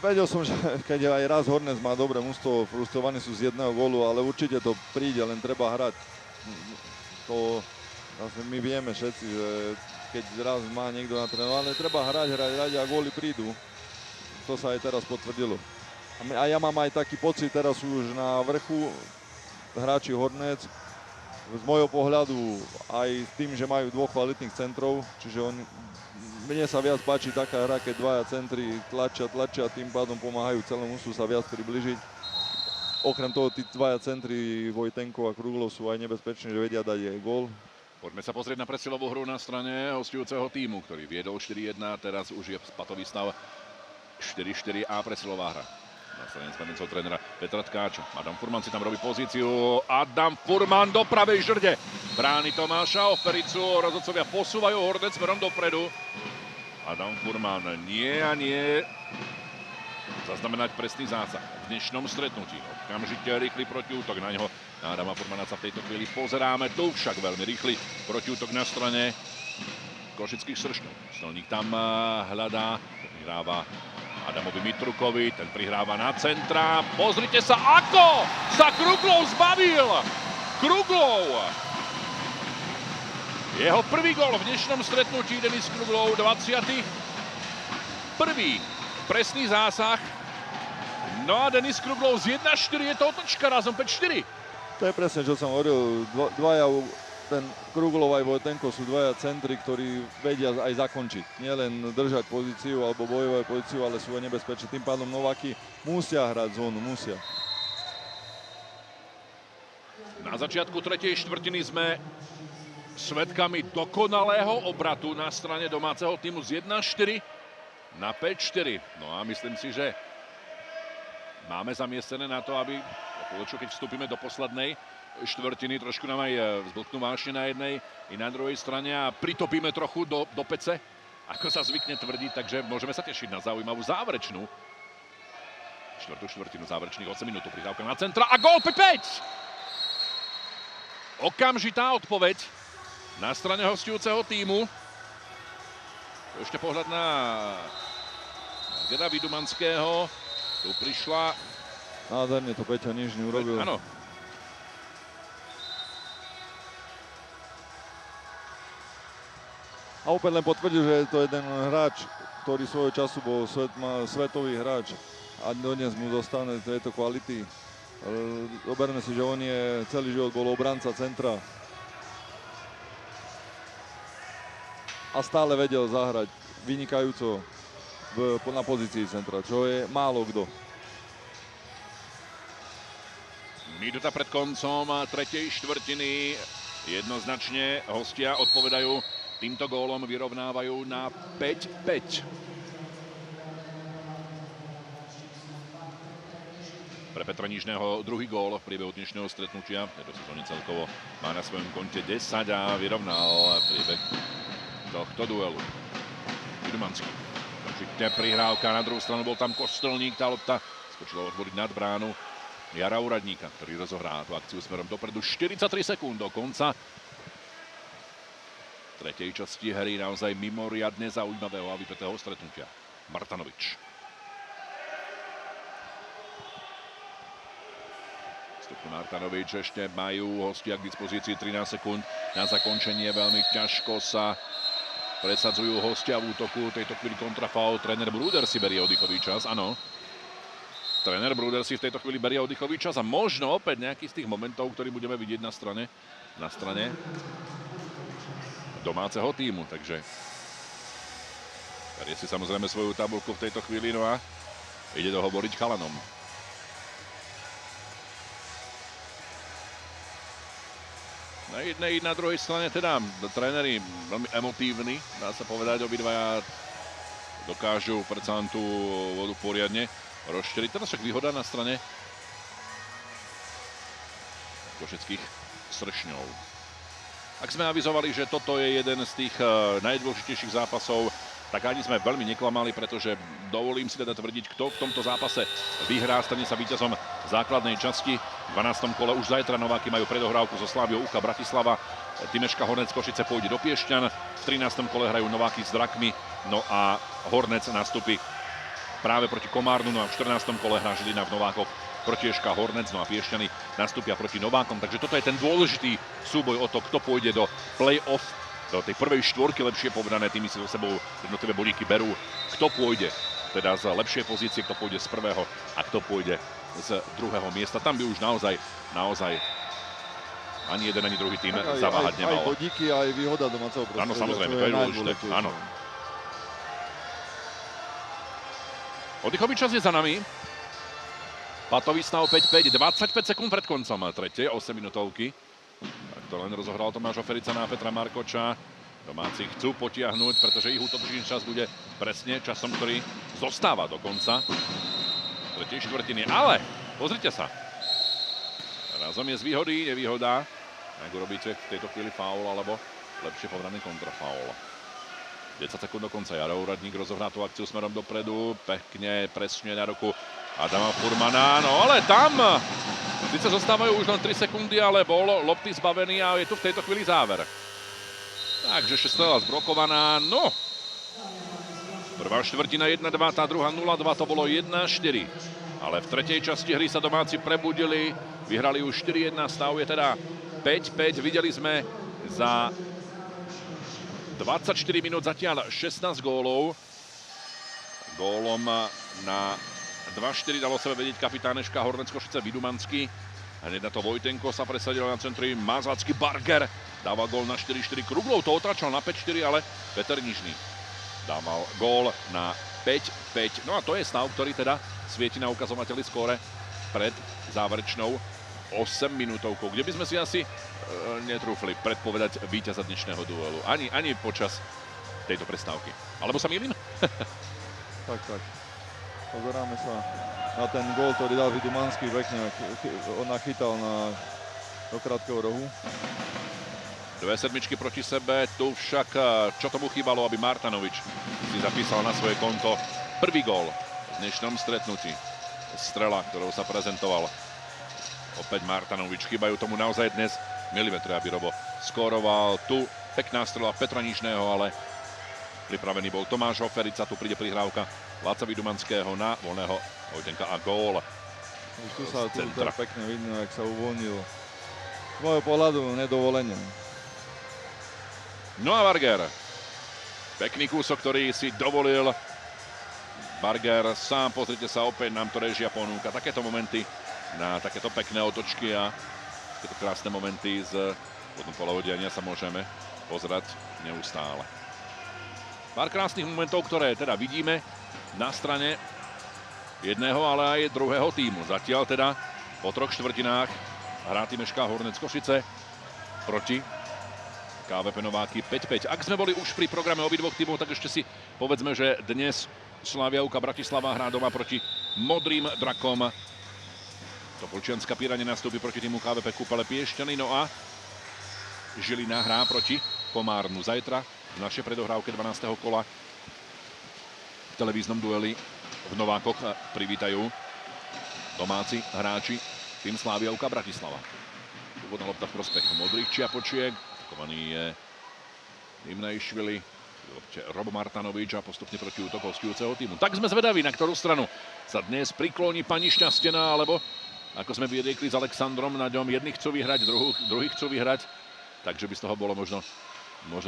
vedel som, že keď aj raz Hornec má dobré mužstvo, frustrovaní sú z jedného gólu, ale určite to príde, len treba hrať. To my vieme všetci, že keď raz má niekto natrénované, treba hrať a góly prídu. To sa aj teraz potvrdilo. A ja mám aj taký pocit, teraz sú už na vrchu hráči Hornec. Z môjho pohľadu aj s tým, že majú 2 kvalitných centrov, čiže mne sa viac páči taká hra, keď dvaja centri tlačia, tým pádom pomáhajú celému mužstvu sa viac približiť. Okrem toho, tí dvaja centri, Vojtenko a Kruglov, sú aj nebezpeční, že vedia dať aj gól. Poďme sa pozrieť na presilovú hru na strane hostujúceho týmu, ktorý viedol 4-1, teraz už je patový stav 4-4 a presilová hra. Na strane zmenencov trénera Petra Tkáča. Adam Furman si tam robí pozíciu. Adam Furman do pravej žrde. Bráni Tomáša Ofericu. Rozhodcovia posúvajú Hornec smerom dopredu. Adam Furman nie a nie. Zaznamenať presný zásah v dnešnom stretnutí. Okamžite rýchly protiútok na ňo. Na Adama Furmana sa v tejto chvíli pozeráme. Tu však veľmi rýchly protiútok na strane košických Sršňov. Stolník tam hľadá. Prihráva Adamovi Mitrukovi, ten prihráva na centra. Pozrite sa, ako sa Kruglov zbavil! Kruglov! Jeho prvý gól v dnešnom stretnutí, Denis Kruglov, 20. Prvý presný zásah. No a Denis Kruglov z 1-4 je to otočka, razom 5-4. To je presne, čo som hovoril. Dvaja, ten Kruglov aj Vojtenko sú dvaja centri, ktorí vedia aj zakončiť. Nielen držať pozíciu alebo bojovať pozíciu, ale sú aj nebezpečné. Tým pádom Nováky musia hrať zónu, musia. Na začiatku tretej štvrtiny sme svedkami dokonalého obratu na strane domáceho týmu z 1-4 na 5-4. No a myslím si, že máme zamiestnené na to, aby keď vstúpime do poslednej štvrtiny, trošku nám aj vzblknú vášne na jednej i na druhej strane a pritopíme trochu do pece, ako sa zvykne tvrdiť, takže môžeme sa tešiť na zaujímavú záverečnú štvrtú štvrtinu, záverečných 8 minút, prihrávka na centra a gól 5-5! Okamžitá odpoveď na strane hostujúceho týmu. Ešte pohľad na Gera Vidumanského. Tu prišla... Nádherne to Peťa Nižný urobil. Áno. A opäť len potvrdil, že je to jeden hráč, ktorý svojho času bol svetový hráč a dodnes mu zostane tejto kvality. Zoberme si, že on je celý život bol obranca centra a stále vedel zahrať vynikajúco na pozícii centra, čo je málo kto. Minúta pred koncom tretej štvrtiny. Jednoznačne hostia odpovedajú týmto gólom, vyrovnávajú na 5-5. Pre Petra Nižného druhý gól v priebehu dnešného stretnutia. V tejto sezóne celkovo má na svojom konte 10 a vyrovnal priebeh tohto duelu. Vidumanský. Určite prihrávka, na druhú stranu bol tam Kostelník, tá lopta skočila otvoriť nad bránu Jara Úradníka, ktorý rozohrá tú akciu smerom dopredu. 43 sekúnd do konca tretej časti hry, naozaj mimoriadne zaujímavého a vypätého stretnutia. Martanovič. Stupko Martanovič, ešte majú hostia k dispozícii 13 sekúnd na zakončenie. Veľmi ťažko sa presadzujú hostia v útoku. Tejto chvíli kontrafaul. Tréner Bruder si berie oddychový čas, áno. Tréner Bruder si v tejto chvíli berie oddychový čas a možno opäť nejaký z tých momentov, ktorý budeme vidieť na strane domáceho týmu. Takže berie si samozrejme svoju tabuľku v tejto chvíli, no a ide dohovoriť chalanom. Na jednej i na druhej strane teda tréneri veľmi emotívni, dá sa povedať, obidvaja dokážu predsa len tú vodu poriadne rozšteriť. Teraz však výhoda na strane košických Sršňov. Ak sme avizovali, že toto je jeden z tých najdôležitejších zápasov, tak ani sme veľmi neklamali, pretože dovolím si teda tvrdiť, kto v tomto zápase vyhrá, stane sa víťazom základnej časti. V 12. kole už zajtra Nováky majú predohrávku so Sláviou UKA Bratislava. Timeška Hornec Košice pôjde do Piešťan. V 13. kole hrajú Nováky s Drakmi, no a Hornec nastúpi práve proti Komárnu, no a v 14. kole hrá Žilina v Novákoch proti Eška Hornec, no a Piešťany nastúpia proti Novákom. Takže toto je ten dôležitý súboj o to, kto pôjde do play-off, do tej prvej štvorky, lepšie povedané, tými si so sebou jednotlivé bodíky berú, kto pôjde teda z lepšej pozície, kto pôjde z prvého a kto pôjde z druhého miesta. Tam by už naozaj ani jeden, ani druhý tým zaváhať nemal. Aj bodíky, aj výhoda domáceho prostoru. Áno, samozrejme, to je dôležité. Áno. Oddychový čas je za nami. Patový stav 5-5, 25 sekúnd pred koncom tretej 8-minútovky. Tak to len rozohral Tomáš Oferica na Petra Markoča. Domáci chcú potiahnuť, pretože ich útočný čas bude presne časom, ktorý zostáva do konca tretej štvrtiny. Ale pozrite sa. Razom je z výhody, nevýhoda. Ak urobíte v tejto chvíli faul, alebo lepšie povedaný kontrafaul. 10 sekúnd do konca. Jaro Úradník rozohrá tú akciu smerom dopredu. Pekne, presne na ruku Adama Furmana. No ale tam síce zostávajú už len 3 sekundy, ale bol lopty zbavený a je tu v tejto chvíli záver. Takže ešte strela zblokovaná. No, prvá štvrtina 1-2, tá druhá 0-2, to bolo 1-4. Ale v tretej časti hry sa domáci prebudili. Vyhrali už 4-1, stav je teda 5-5. Videli sme za 24 minút zatiaľ 16 gólov. Gólom na 2-4 dalo sebe vedieť kapitán Eška Hornec Košice Vidumanský. Hneď na to Vojtenko sa presadil na centri. Mazácky Barger dával gól na 4-4. Kruglov to otáčal na 5-4, ale Peter Nižný dával gól na 5-5. No a to je stav, ktorý teda svieti na ukazovateli skóre pred záverečnou 8 minútovkou, kde by sme si asi netrúfli predpovedať víťaza dnešného duelu. Ani počas tejto prestávky. Alebo sa mýlim? Tak. Pozeráme sa na ten gól, ktorý dal Vidumanský pekne. On nachytal do krátkeho rohu. 2 sedmičky proti sebe. Tu však, čo tomu chýbalo, aby Martanovič si zapísal na svoje konto prvý gól v dnešnom stretnutí. Strela, ktorou sa prezentoval opäť Martanovič. Chýbajú tomu naozaj dnes milimetre, aby Robo skóroval. Tu pekná strela Petra Nižného, ale pripravený bol Tomáš Oferica. Tu príde prihrávka Láca Vidumanského na voľného Vojtenka a gól. Už tu sa pekne vidno, jak sa uvoľnil. Z môjho pohľadu nedovolenie. No a Barger. Pekný kúsok, ktorý si dovolil Barger sám. Pozrite sa, opäť nám to režia ponúka takéto momenty na takéto pekné otočky a takéto krásne momenty z vodnom polohodiania sa môžeme pozerať neustále. Pár krásnych momentov, ktoré teda vidíme na strane jedného, ale aj druhého tímu. Zatiaľ teda po 3 štvrtinách hrá tým Eška Hornec Košice proti KVP Nováky 5-5. Ak sme boli už pri programe obidvoch tímov, tak ešte si povedzme, že dnes Slavia UK Bratislava hrá doma proti Modrým drakom. Topolčianska Pírane nastúpi proti týmu KVP Kúpele Piešťany. No a Žilina hrá proti Komárnu. Zajtra v našej predohrávke 12. kola v televíznom dueli v Novákoch privítajú domáci hráči tým Slavia UK Bratislava. Úvodná lopta v prospech modrých čiapočiek. Kovaný je Imnejšvili, Robo Martanovič a postupne proti útok hostujúceho týmu. Tak sme zvedaví, na ktorú stranu sa dnes prikloní pani Šťastená, alebo ako sme vyriekli s Alexandrom na ňom, jedni chcú vyhrať, druhí chcú vyhrať, takže by z toho bolo možno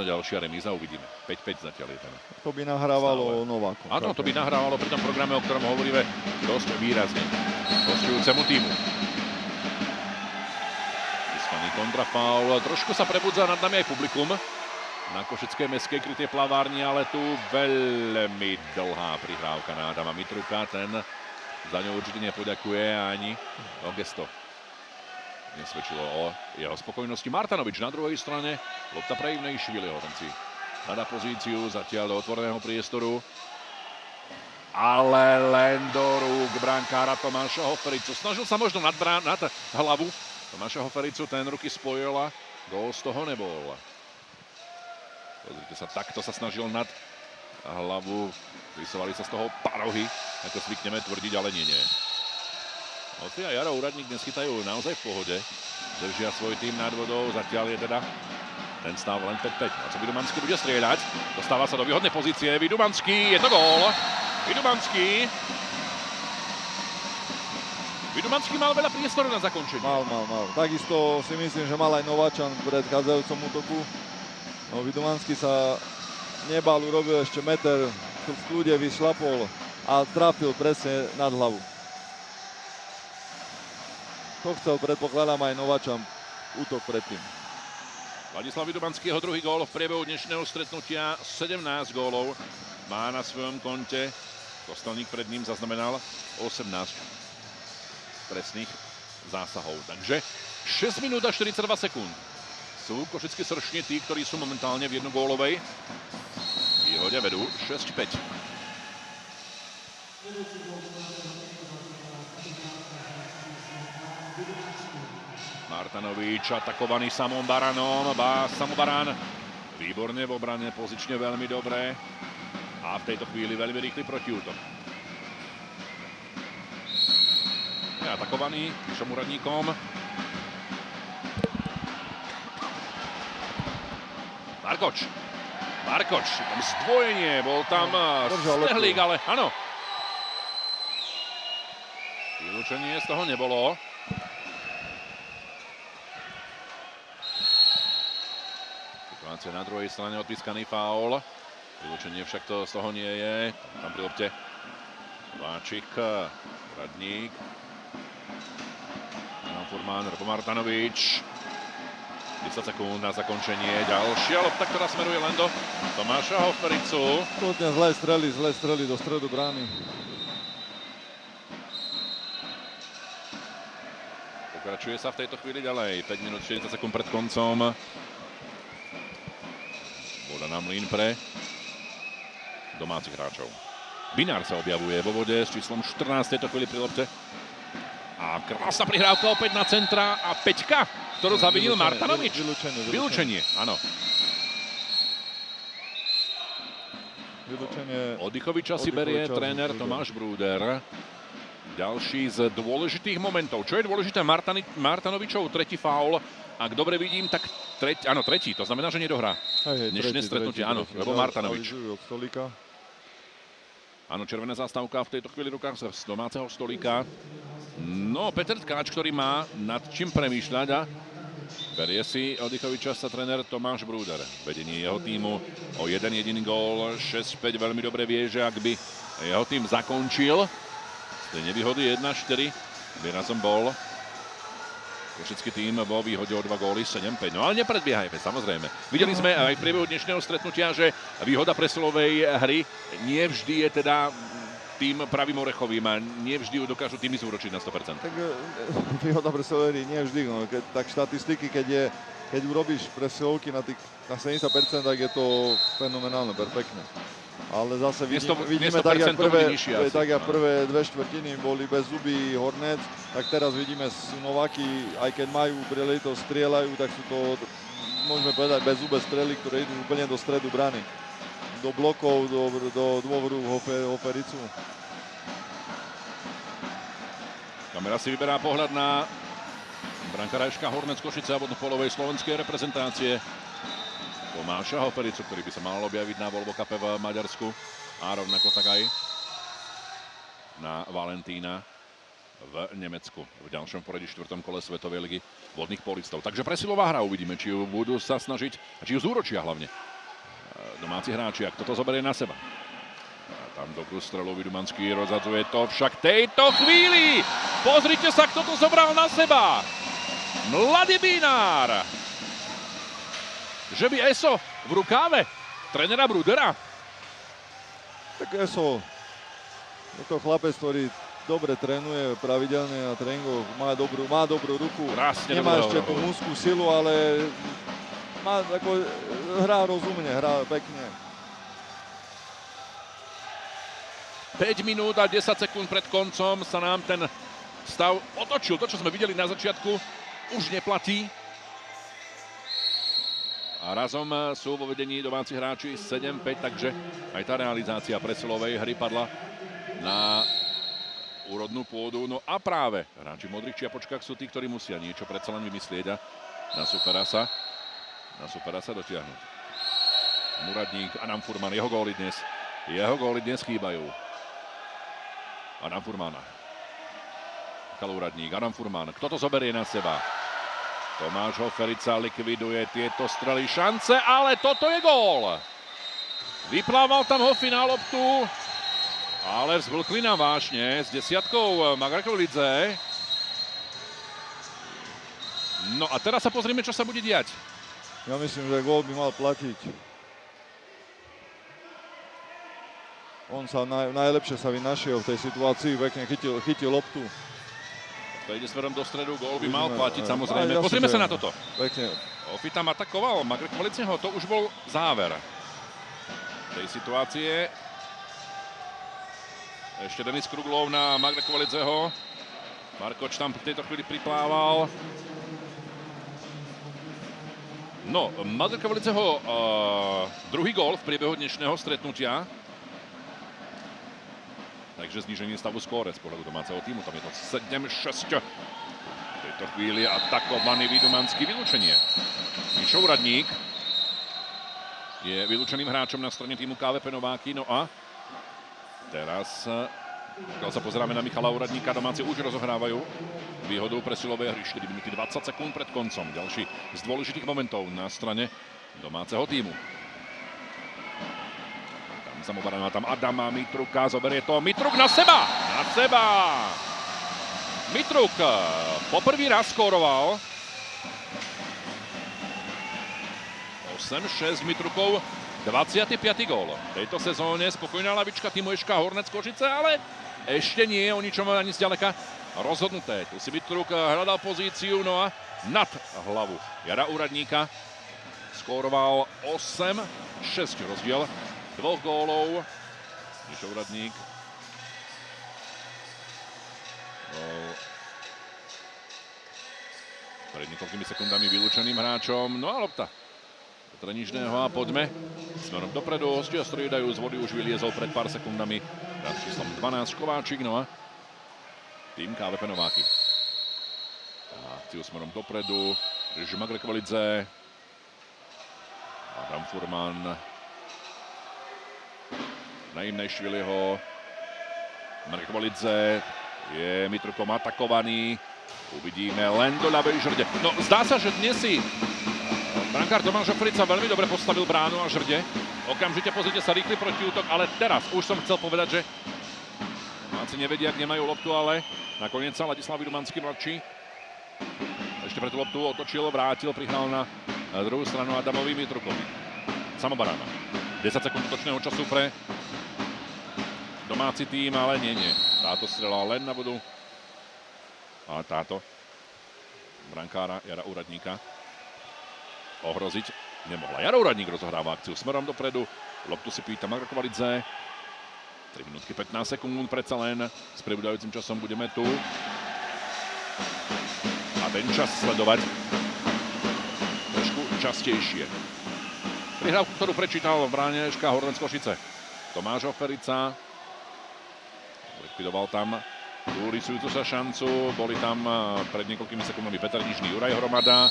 ďalšia remíza, uvidíme. 5-5 zatiaľ je ten. To by nahrávalo Novákom. Áno, to by nahrávalo pri tom programe, o ktorom hovoríme dosť výrazne hostujúcemu týmu. Kontrafaul. Trošku sa prebudza nad nami aj publikum na Košickej mestskej krytej plavárni, ale tu veľmi dlhá prihrávka na Adama Mitruka. Ten za ňou určite nepoďakuje ani o gesto. Nesvedčilo o jeho spokojnosti. Martanovič na druhej strane. Lopta pre Imnejšvili. Horníci hľadá pozíciu zatiaľ do otvoreného priestoru. Ale len do rúk brankára Tomáša Hofericu. Snažil sa možno nad hlavu Tomáša Hofericu, ten ruky spojil a gól z toho nebol. Pozrite sa, takto sa snažil nad hlavu. Vysovali sa z toho parohy, ako zvykneme tvrdiť, ale nie. Hoci a Jaro Úradník dnes chytajú naozaj v pohode. Držia svoj tým nad vodou, zatiaľ je teda ten stav len 5-5. A co Vidumanský bude strieľať? Dostáva sa do výhodnej pozície. Vidumanský, je to gól. Vidumanský mal veľa priestoru na zakončenie. Mal. Takisto si myslím, že mal aj Nováčan v predchádzajúcom útoku. No, Vidumanský sa nebal, urobil ešte meter, v kľude vyšlapol a trafil presne nad hlavu. To chcel, predpokladám, aj Nováčan útok predtým. Ladislav Vidumanský, jeho druhý gól v priebehu dnešného stretnutia. 17 gólov má na svojom konte. Kostelník pred ním zaznamenal 18 presných zásahov. Takže 6 minút a 42 sekúnd. Sú košickí sršni tí, ktorí sú momentálne v jednogólovej výhode, vedú 6-5. Martanovič atakovaný Samom Baranom. Samo Baran výborne v obrane, pozične veľmi dobré. A v tejto chvíli veľmi rýchly protiútok. Je atakovaný Mišom Úradníkom. Markoč, tam zdvojenie, bol tam Stehlík, ale áno. Vylúčenie z toho nebolo. Situácia na druhej strane, odpískaný faul. Vylúčenie však to z toho nie je. Tam pri lopte Váčik, Radník. Furman, Robo Martanovič. 10 sekúnd na zakončenie. Ďalšia lopta, ktorá smeruje len do Tomáša Hofericu. Absolutne zlé strely do stredu brány. Pokračuje sa v tejto chvíli ďalej. 5 minút 40 sekúnd pred koncom. Voda na mlyn pre domácich hráčov. Binár sa objavuje vo vode s číslom 14 v tejto chvíli pri lopte. A krásna prihrávka opäť na centra a Peťka, ktorú zavinil Martanovič. Vylúčenie, áno. Oddychoviča si berie tréner Tomáš Brúder. Ďalší z dôležitých momentov. Čo je dôležité? Martanovičov tretí faul. Ak dobre vidím, tak tretí. To znamená, že nedohrá. Dnešné stretnutie, áno, lebo Martanovič. Áno, červená zástavka v tejto chvíli v rukách z domáceho stolíka. No, Peter Tkáč, ktorý má nad čím premýšľať a berie si oddychoviča sa tréner Tomáš Brúder. Vedenie jeho týmu o jeden jediný gól, 6-5, veľmi dobre vie, že ak by jeho tým zakončil z tej nevýhody 1-4, by razom bol košický tým vo výhode o 2 góly 7-5. No ale nepredbiehajme, samozrejme. Videli sme aj v priebehu dnešného stretnutia, že výhoda presilovej hry nie vždy je teda tým pravým orechovým a nie vždy ju dokážu týmy zúročiť na 100%. Tak výhoda presilovej hry nie vždy. No. Tak štatistiky, keď urobíš presilovky na 70%, tak je to fenomenálne, perfektne. Ale zase vidíme tak, jak prvé dve štvrtiny boli bez zuby Hornec, tak teraz vidíme Nováky, aj keď majú príležitosť, strieľajú, tak sú to, môžeme povedať, bez zube strely, ktoré idú úplne do stredu brany. Do blokov, do dôvoru Hofericu. Kamera si vyberá pohľad na brankára SK Hornec Košice a vodnopolovej slovenskej reprezentácie Tomáša Hofericu, ktorý by sa mal objaviť na Volvo Cupe v Maďarsku a rovnako tak aj na Valentína v Nemecku v ďalšom poradí 4. kole Svetovej ligy vodných polistov. Takže presilová hra, uvidíme, či ju budú sa snažiť a či ju zúročia hlavne domáci hráči, ak toto zoberie na seba. A tam dobrú strelu Vidumanský rozhadzuje to však tejto chvíli. Pozrite sa, kto to zobral na seba. Mladý Binár. Že by Eso v rukáve trénera Brudera? Tak Eso je to chlapec, ktorý dobre trénuje pravidelne na tréningoch, má dobrú ruku. Krásne nemá ešte tú mužskú silu, ale hrá rozumne, hrá pekne. 5 minút a 10 sekúnd pred koncom sa nám ten stav otočil. To, čo sme videli na začiatku, už neplatí. A razom sú vo vedení domáci hráči 7-5, takže aj tá realizácia presilovej hry padla na úrodnú pôdu. No a práve hráči v modrých čiapočkách sú tí, ktorí musia niečo predsa len vymyslieť a na supera sa dotiahnuť. Muradník, Adam Furman, jeho góly dnes chýbajú. Adam Furman. Kalúradník, Adam Furman, kto to zoberie na seba? Tomáš Hoferica likviduje tieto strely, šance, ale toto je gól. Vyplával tam Hofi na loptu, ale vzblkli na vášne s desiatkou Magrakolidze. No a teraz sa pozrieme, čo sa bude diať. Ja myslím, že gól by mal platiť. On sa najlepšie sa vynašiel v tej situácii, pekne chytil loptu. To ide smerom do stredu, gól by mal platiť samozrejme. Jasne, Pozrieme že sa na toto. Pekne. Ofi tam atakoval Marek Kvaliceho, to už bol záver tej situácie. Ešte Denis Kruglov na Marka Kvaliceho. Markoč tam v tejto chvíli priplával. No, Marka Kvaliceho druhý gól v priebehu dnešného stretnutia. Takže zníženie stavu skóre z pohľadu domáceho týmu. Tam je to 7-6. V tejto chvíli atakovaný Vidumanský, vylúčenie. Mišo Úradník je vylúčeným hráčom na strane týmu KVP Nováky. No a teraz, keď sa pozeráme na Michala Úradníka, domáci už rozohrávajú výhodu pre silové hry. 4 minúty 20 sekúnd pred koncom. Ďalší z dôležitých momentov na strane domáceho týmu. Samobrana tam Adama Mitruka, zoberie to Mitruk na seba! Na seba! Mitruk poprvý raz skóroval. 8-6 Mitrukov, 25. gól. V tejto sezóne spokojná lavička týmu SK Hornec Košice, ale ešte nie je o ničom ani zďaleka rozhodnuté. Tu si Mitruk hľadal pozíciu, no a nad hlavu Jara Úradníka skóroval 8-6 rozdiel 2 gólov. Mišo Úradník pred niekoľkými sekundami vylúčeným hráčom. No a lopta Petra Nižného a poďme smerom dopredu. Hostia striedajú, z vody už vyliezol pred pár sekundami s číslom 12 Kováčik. No a tým KVP Nováky. Akciu smerom dopredu. Žmagre Kvalice. Adam Furman. Naim Nešviliho. Marek Kvalice je Mitrukom atakovaný. Uvidíme len do ľavej žrde. No, zdá sa, že dnes si brankár Tomáš Ofrica veľmi dobre postavil bránu a žrde. Okamžite pozrite sa, rýchly protiútok, ale teraz už som chcel povedať, že Máci nevedia, kde majú loptu, ale nakoniec sa Ladislav Vidumanský mladší ešte pre tú loptu otočil, vrátil, prihral na druhú stranu Adamovi Mitrukovi. Samobrana. 10 sekúnd útočného času pre domáci tým, ale nie. Táto strela len na vodu. A táto brankára Jara Úradníka ohroziť nemohla. Jaro Úradník rozohráva akciu smerom dopredu. Loptu si pýta Marko Kvalitze. 3 minútky 15 sekúnd, predsa len s pribúdajúcim časom budeme tu. A ten čas sledovať trošku častejšie. Prihrávku, ktorú prečítal v bráne SK Hornec Košice Tomáš Oferica. Likvidoval tam tú rysujúcu sa šancu. Boli tam pred niekoľkými sekundami Peter Nižný, Juraj Hromada.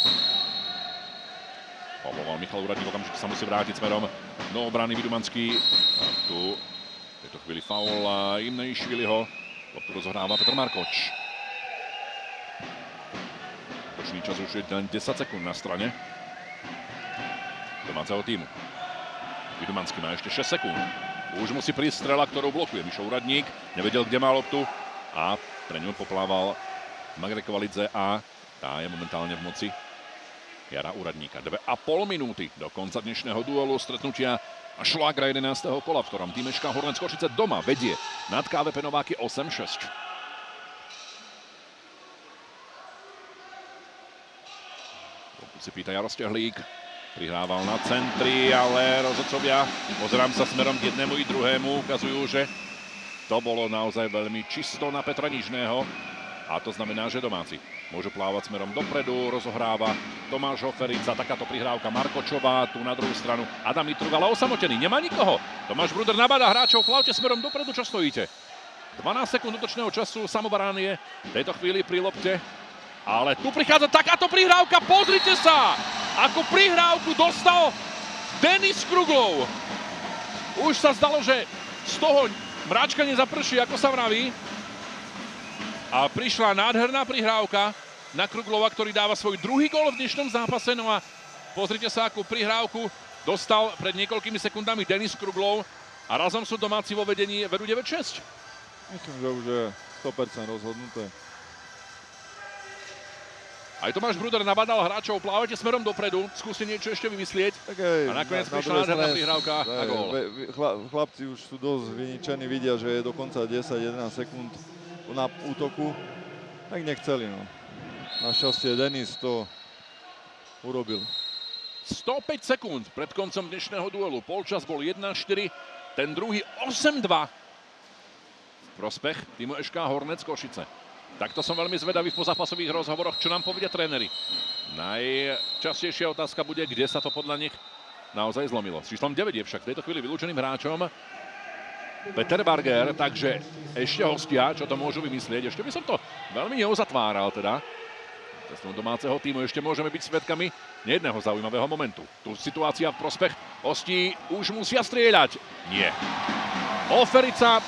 Pomoval Michal Úradník, okamžite sa musí vrátiť smerom do obrany Vidumanský. A tu v tejto chvíli faul Imnejšviliho. Loptu rozohráva Petr Markoč. Točný čas už je len 10 sekúnd na strane domáceho týmu. Vidumanský má ešte 6 sekúnd. Už musí prísť strela, ktorú blokuje Mišo Úradník. Nevedel, kde má loptu a pre ňu poplával Marek Kvalice a tá je momentálne v moci Jara Úradníka. 2,5 minúty do konca dnešného duelu stretnutia a šlágra 11. kola, v ktorom tým SK Hornec Košice doma vedie nad KVP Nováky 8-6. Tu si pýta Jaro Stehlík. Prihrával na centri, ale rozhodcovia, pozerám sa smerom k jednému i druhému, ukazujú, že to bolo naozaj veľmi čisto na Petra Nižného. A to znamená, že domáci môžu plávať smerom dopredu, rozohráva Tomáš Oferica, takáto prihrávka Markočová, tu na druhú stranu Adam Mitruk, ale osamotený, nemá nikoho. Tomáš Bruder nabáda hráčov, plavte smerom dopredu, čo stojíte. 12 sekúnd útočného času, Samobrán je v tejto chvíli pri lopte. Ale tu prichádza takáto prihrávka, pozrite sa! Ako prihrávku dostal Denis Kruglov. Už sa zdalo, že z toho mráčkanie zaprší, ako sa vraví. A prišla nádherná prihrávka na Kruglova, ktorý dáva svoj druhý gól v dnešnom zápase. No a pozrite sa, akú prihrávku dostal pred niekoľkými sekundami Denis Kruglov. A razom sú domáci vo vedení, vedú 9-6. Myslím, že už je 100% rozhodnuté. Aj Tomáš Bruder nabadal hráčov, plávajte smerom dopredu, skúste niečo ešte vymyslieť. Tak aj, A nakoniec na prišla druhej nádherná strane, prihrávka a gól. Chlapci už sú dosť vyničení, vidia, že je dokonca 10-11 sekúnd na útoku. Tak nechceli, no. Našťastie Denis to urobil. 105 sekúnd pred koncom dnešného duelu. Polčas bol 1-4, ten druhý 8-2. V prospech týmu SK Hornec Košice. Takto som veľmi zvedavý v pozápasových rozhovoroch, čo nám povedia tréneri. Najčastejšia otázka bude, kde sa to podľa nich naozaj zlomilo. S číslom 9 je však v tejto chvíli vylúčeným hráčom Peter Barger, takže ešte hostia, čo to môžu vymyslieť. Ešte by som to veľmi neuzatváral teda. Cestou domáceho týmu ešte môžeme byť svedkami nejedného zaujímavého momentu. Tu situácia v prospech hostí už musia strieľať. Nie. Oferica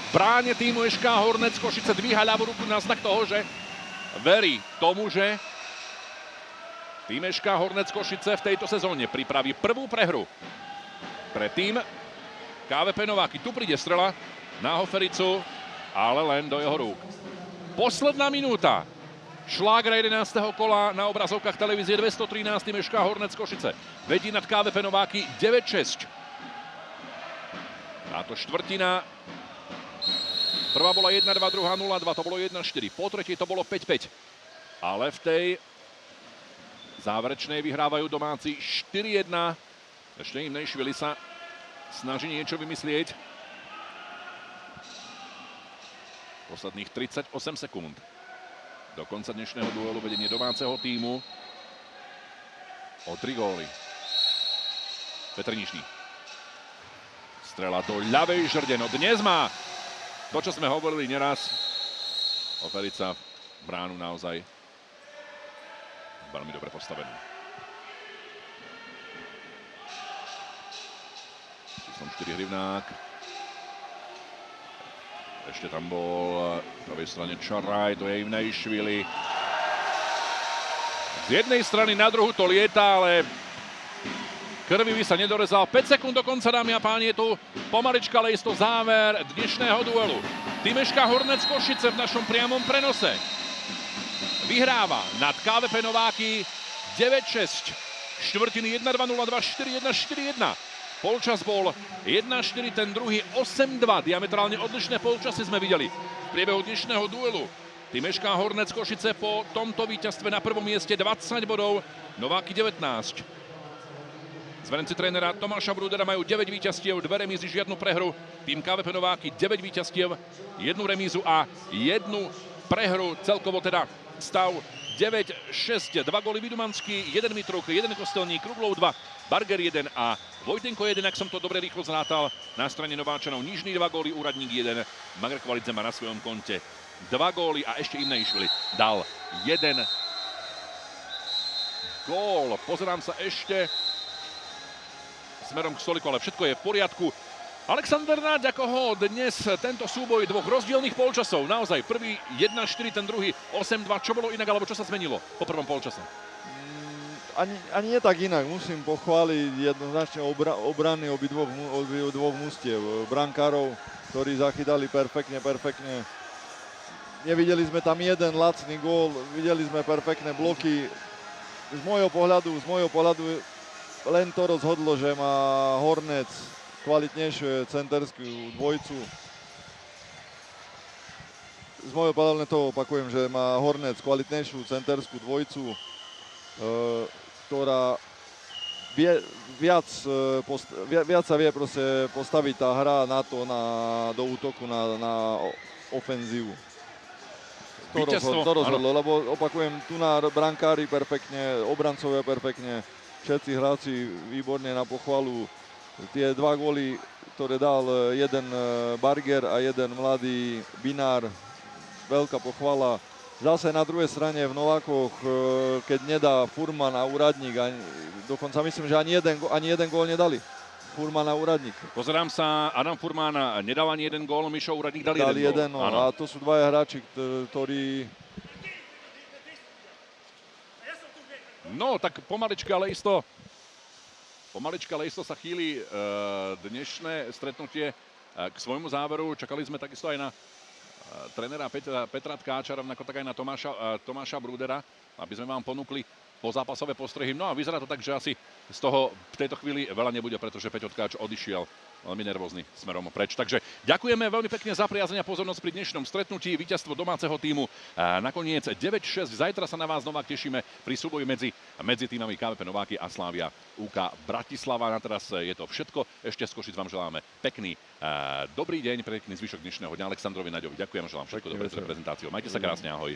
bráne týmu SK Hornec Košice dvíha ľavú ruku na znak toho, že verí tomu, že tým SK Hornec Košice v tejto sezóne pripraví prvú prehru. Predtým KVP Nováky. Tu príde strela na Hofericu, ale len do jeho rúk. Posledná minúta. Šlágra 11. kola na obrazovkách televízie 213. tým SK Hornec Košice. Vedí nad KVP Nováky 9-6. Táto štvrtina. Prvá bola 1-2, druhá 0-2, to bolo 1-4. Po tretej to bolo 5-5. Ale v tej záverečnej vyhrávajú domáci 4-1. Ešte im Nešvili sa snaží niečo vymyslieť. Posledných 38 sekúnd. Do konca dnešného duelu vedenie domáceho týmu o 3 góly. Petr Nižný. Strela do ľavej žrde. No dnes má to, čo sme hovorili neraz. Oferica bránu naozaj veľmi dobre postavenú. Číslom 4 Hrivnák. Ešte tam bol v pravej strane Čaraj, to je Ivnejšvili. Z jednej strany na druhú to lieta, ale krvivý sa nedorezal. 5 sekúnd do konca, dámy a páni, je tu pomalička, ale isto záver dnešného duelu. Tým SK Hornec Košice v našom priamom prenose vyhráva nad KVP Nováky 9-6. Štvrtiny 1-2, 0-2, 4-1, 4-1. Polčas bol 1-4, ten druhý 8-2. Diametrálne odlišné polčasy sme videli v priebehu dnešného duelu. Tým SK Hornec Košice po tomto víťazstve na prvom mieste 20 bodov, Nováky 19. Zverenci trénera Tomáša Brudera majú 9 víťazstiev, 2 remízy, žiadnu prehru. Tým KVP Nováky 9 víťazstiev, 1 remízu a 1 prehru. Celkovo teda stav 9-6, 2 góly Vidumanský, 1 Mitruk, 1 Kostelník, Kruglov 2, Barger 1 a Vojtenko 1, ak som to dobre rýchlo zrátal. Na strane Nováčanov Nižný 2 góly, Úradník 1, Magr Kvalitze má na svojom konte 2 góly a ešte Ivnejšvili dal 1 gól. Pozerám sa ešte smerom k stoliku, ale všetko je v poriadku. Alexander Náď, ako ho dnes tento súboj dvoch rozdielných polčasov. Naozaj, prvý 1-4, ten druhý 8-2. Čo bolo inak, alebo čo sa zmenilo po prvom polčase? Ani nie tak inak. Musím pochváliť jednoznačne obrany obidvoch mužstiev. Brankárov, ktorí zachytali perfektne. Nevideli sme tam jeden lacný gól, videli sme perfektné bloky. Z môjho pohľadu len to rozhodlo, že má Hornec kvalitnejšiu centerskú dvojcu. Z môjho pohľadu to opakujem, že má Hornec kvalitnejšiu centerskú dvojcu, ktorá viac sa vie proste postaviť tá hra na to, do útoku, na ofenzívu. To rozhodlo, lebo opakujem, tu na brankári perfektne, obrancovia perfektne, všetci hráči výborne na pochvalu. Tie 2 góly, ktoré dal jeden Barger a jeden mladý Binár, veľká pochvala. Zase na druhej strane v Novákoch, keď nedá Furman a Úradník, dokonca myslím, že ani jeden gól nedali. Furman a Úradník. Pozerám sa, Adam Furman nedal ani jeden gól, Mišo Úradník dal jeden gól. A to sú dvaja hráči, ktorí... No, tak pomalička, ale isto sa chýli dnešné stretnutie k svojmu záveru. Čakali sme takisto aj na trénera Petra Tkáča, rovnako tak aj na Tomáša Brúdera, aby sme vám ponúkli pozápasové postrehy. No a vyzerá to tak, že asi z toho v tejto chvíli veľa nebude, pretože Peťo Tkáč odišiel veľmi nervózny smerom preč. Takže ďakujeme veľmi pekne za priazeň a pozornosť pri dnešnom stretnutí. Víťazstvo domáceho tímu nakoniec 9-6. Zajtra sa na vás znova tešíme pri súboji medzi týmami KVP Nováky a Slavia UK Bratislava. Na teraz je to všetko. Ešte z Košic vám želáme pekný dobrý deň, pekný zvyšok dnešného dňa. Alexandrovi Naďovi ďakujem, želám všetko dobré s reprezentáciou. Majte sa krásne, ahoj.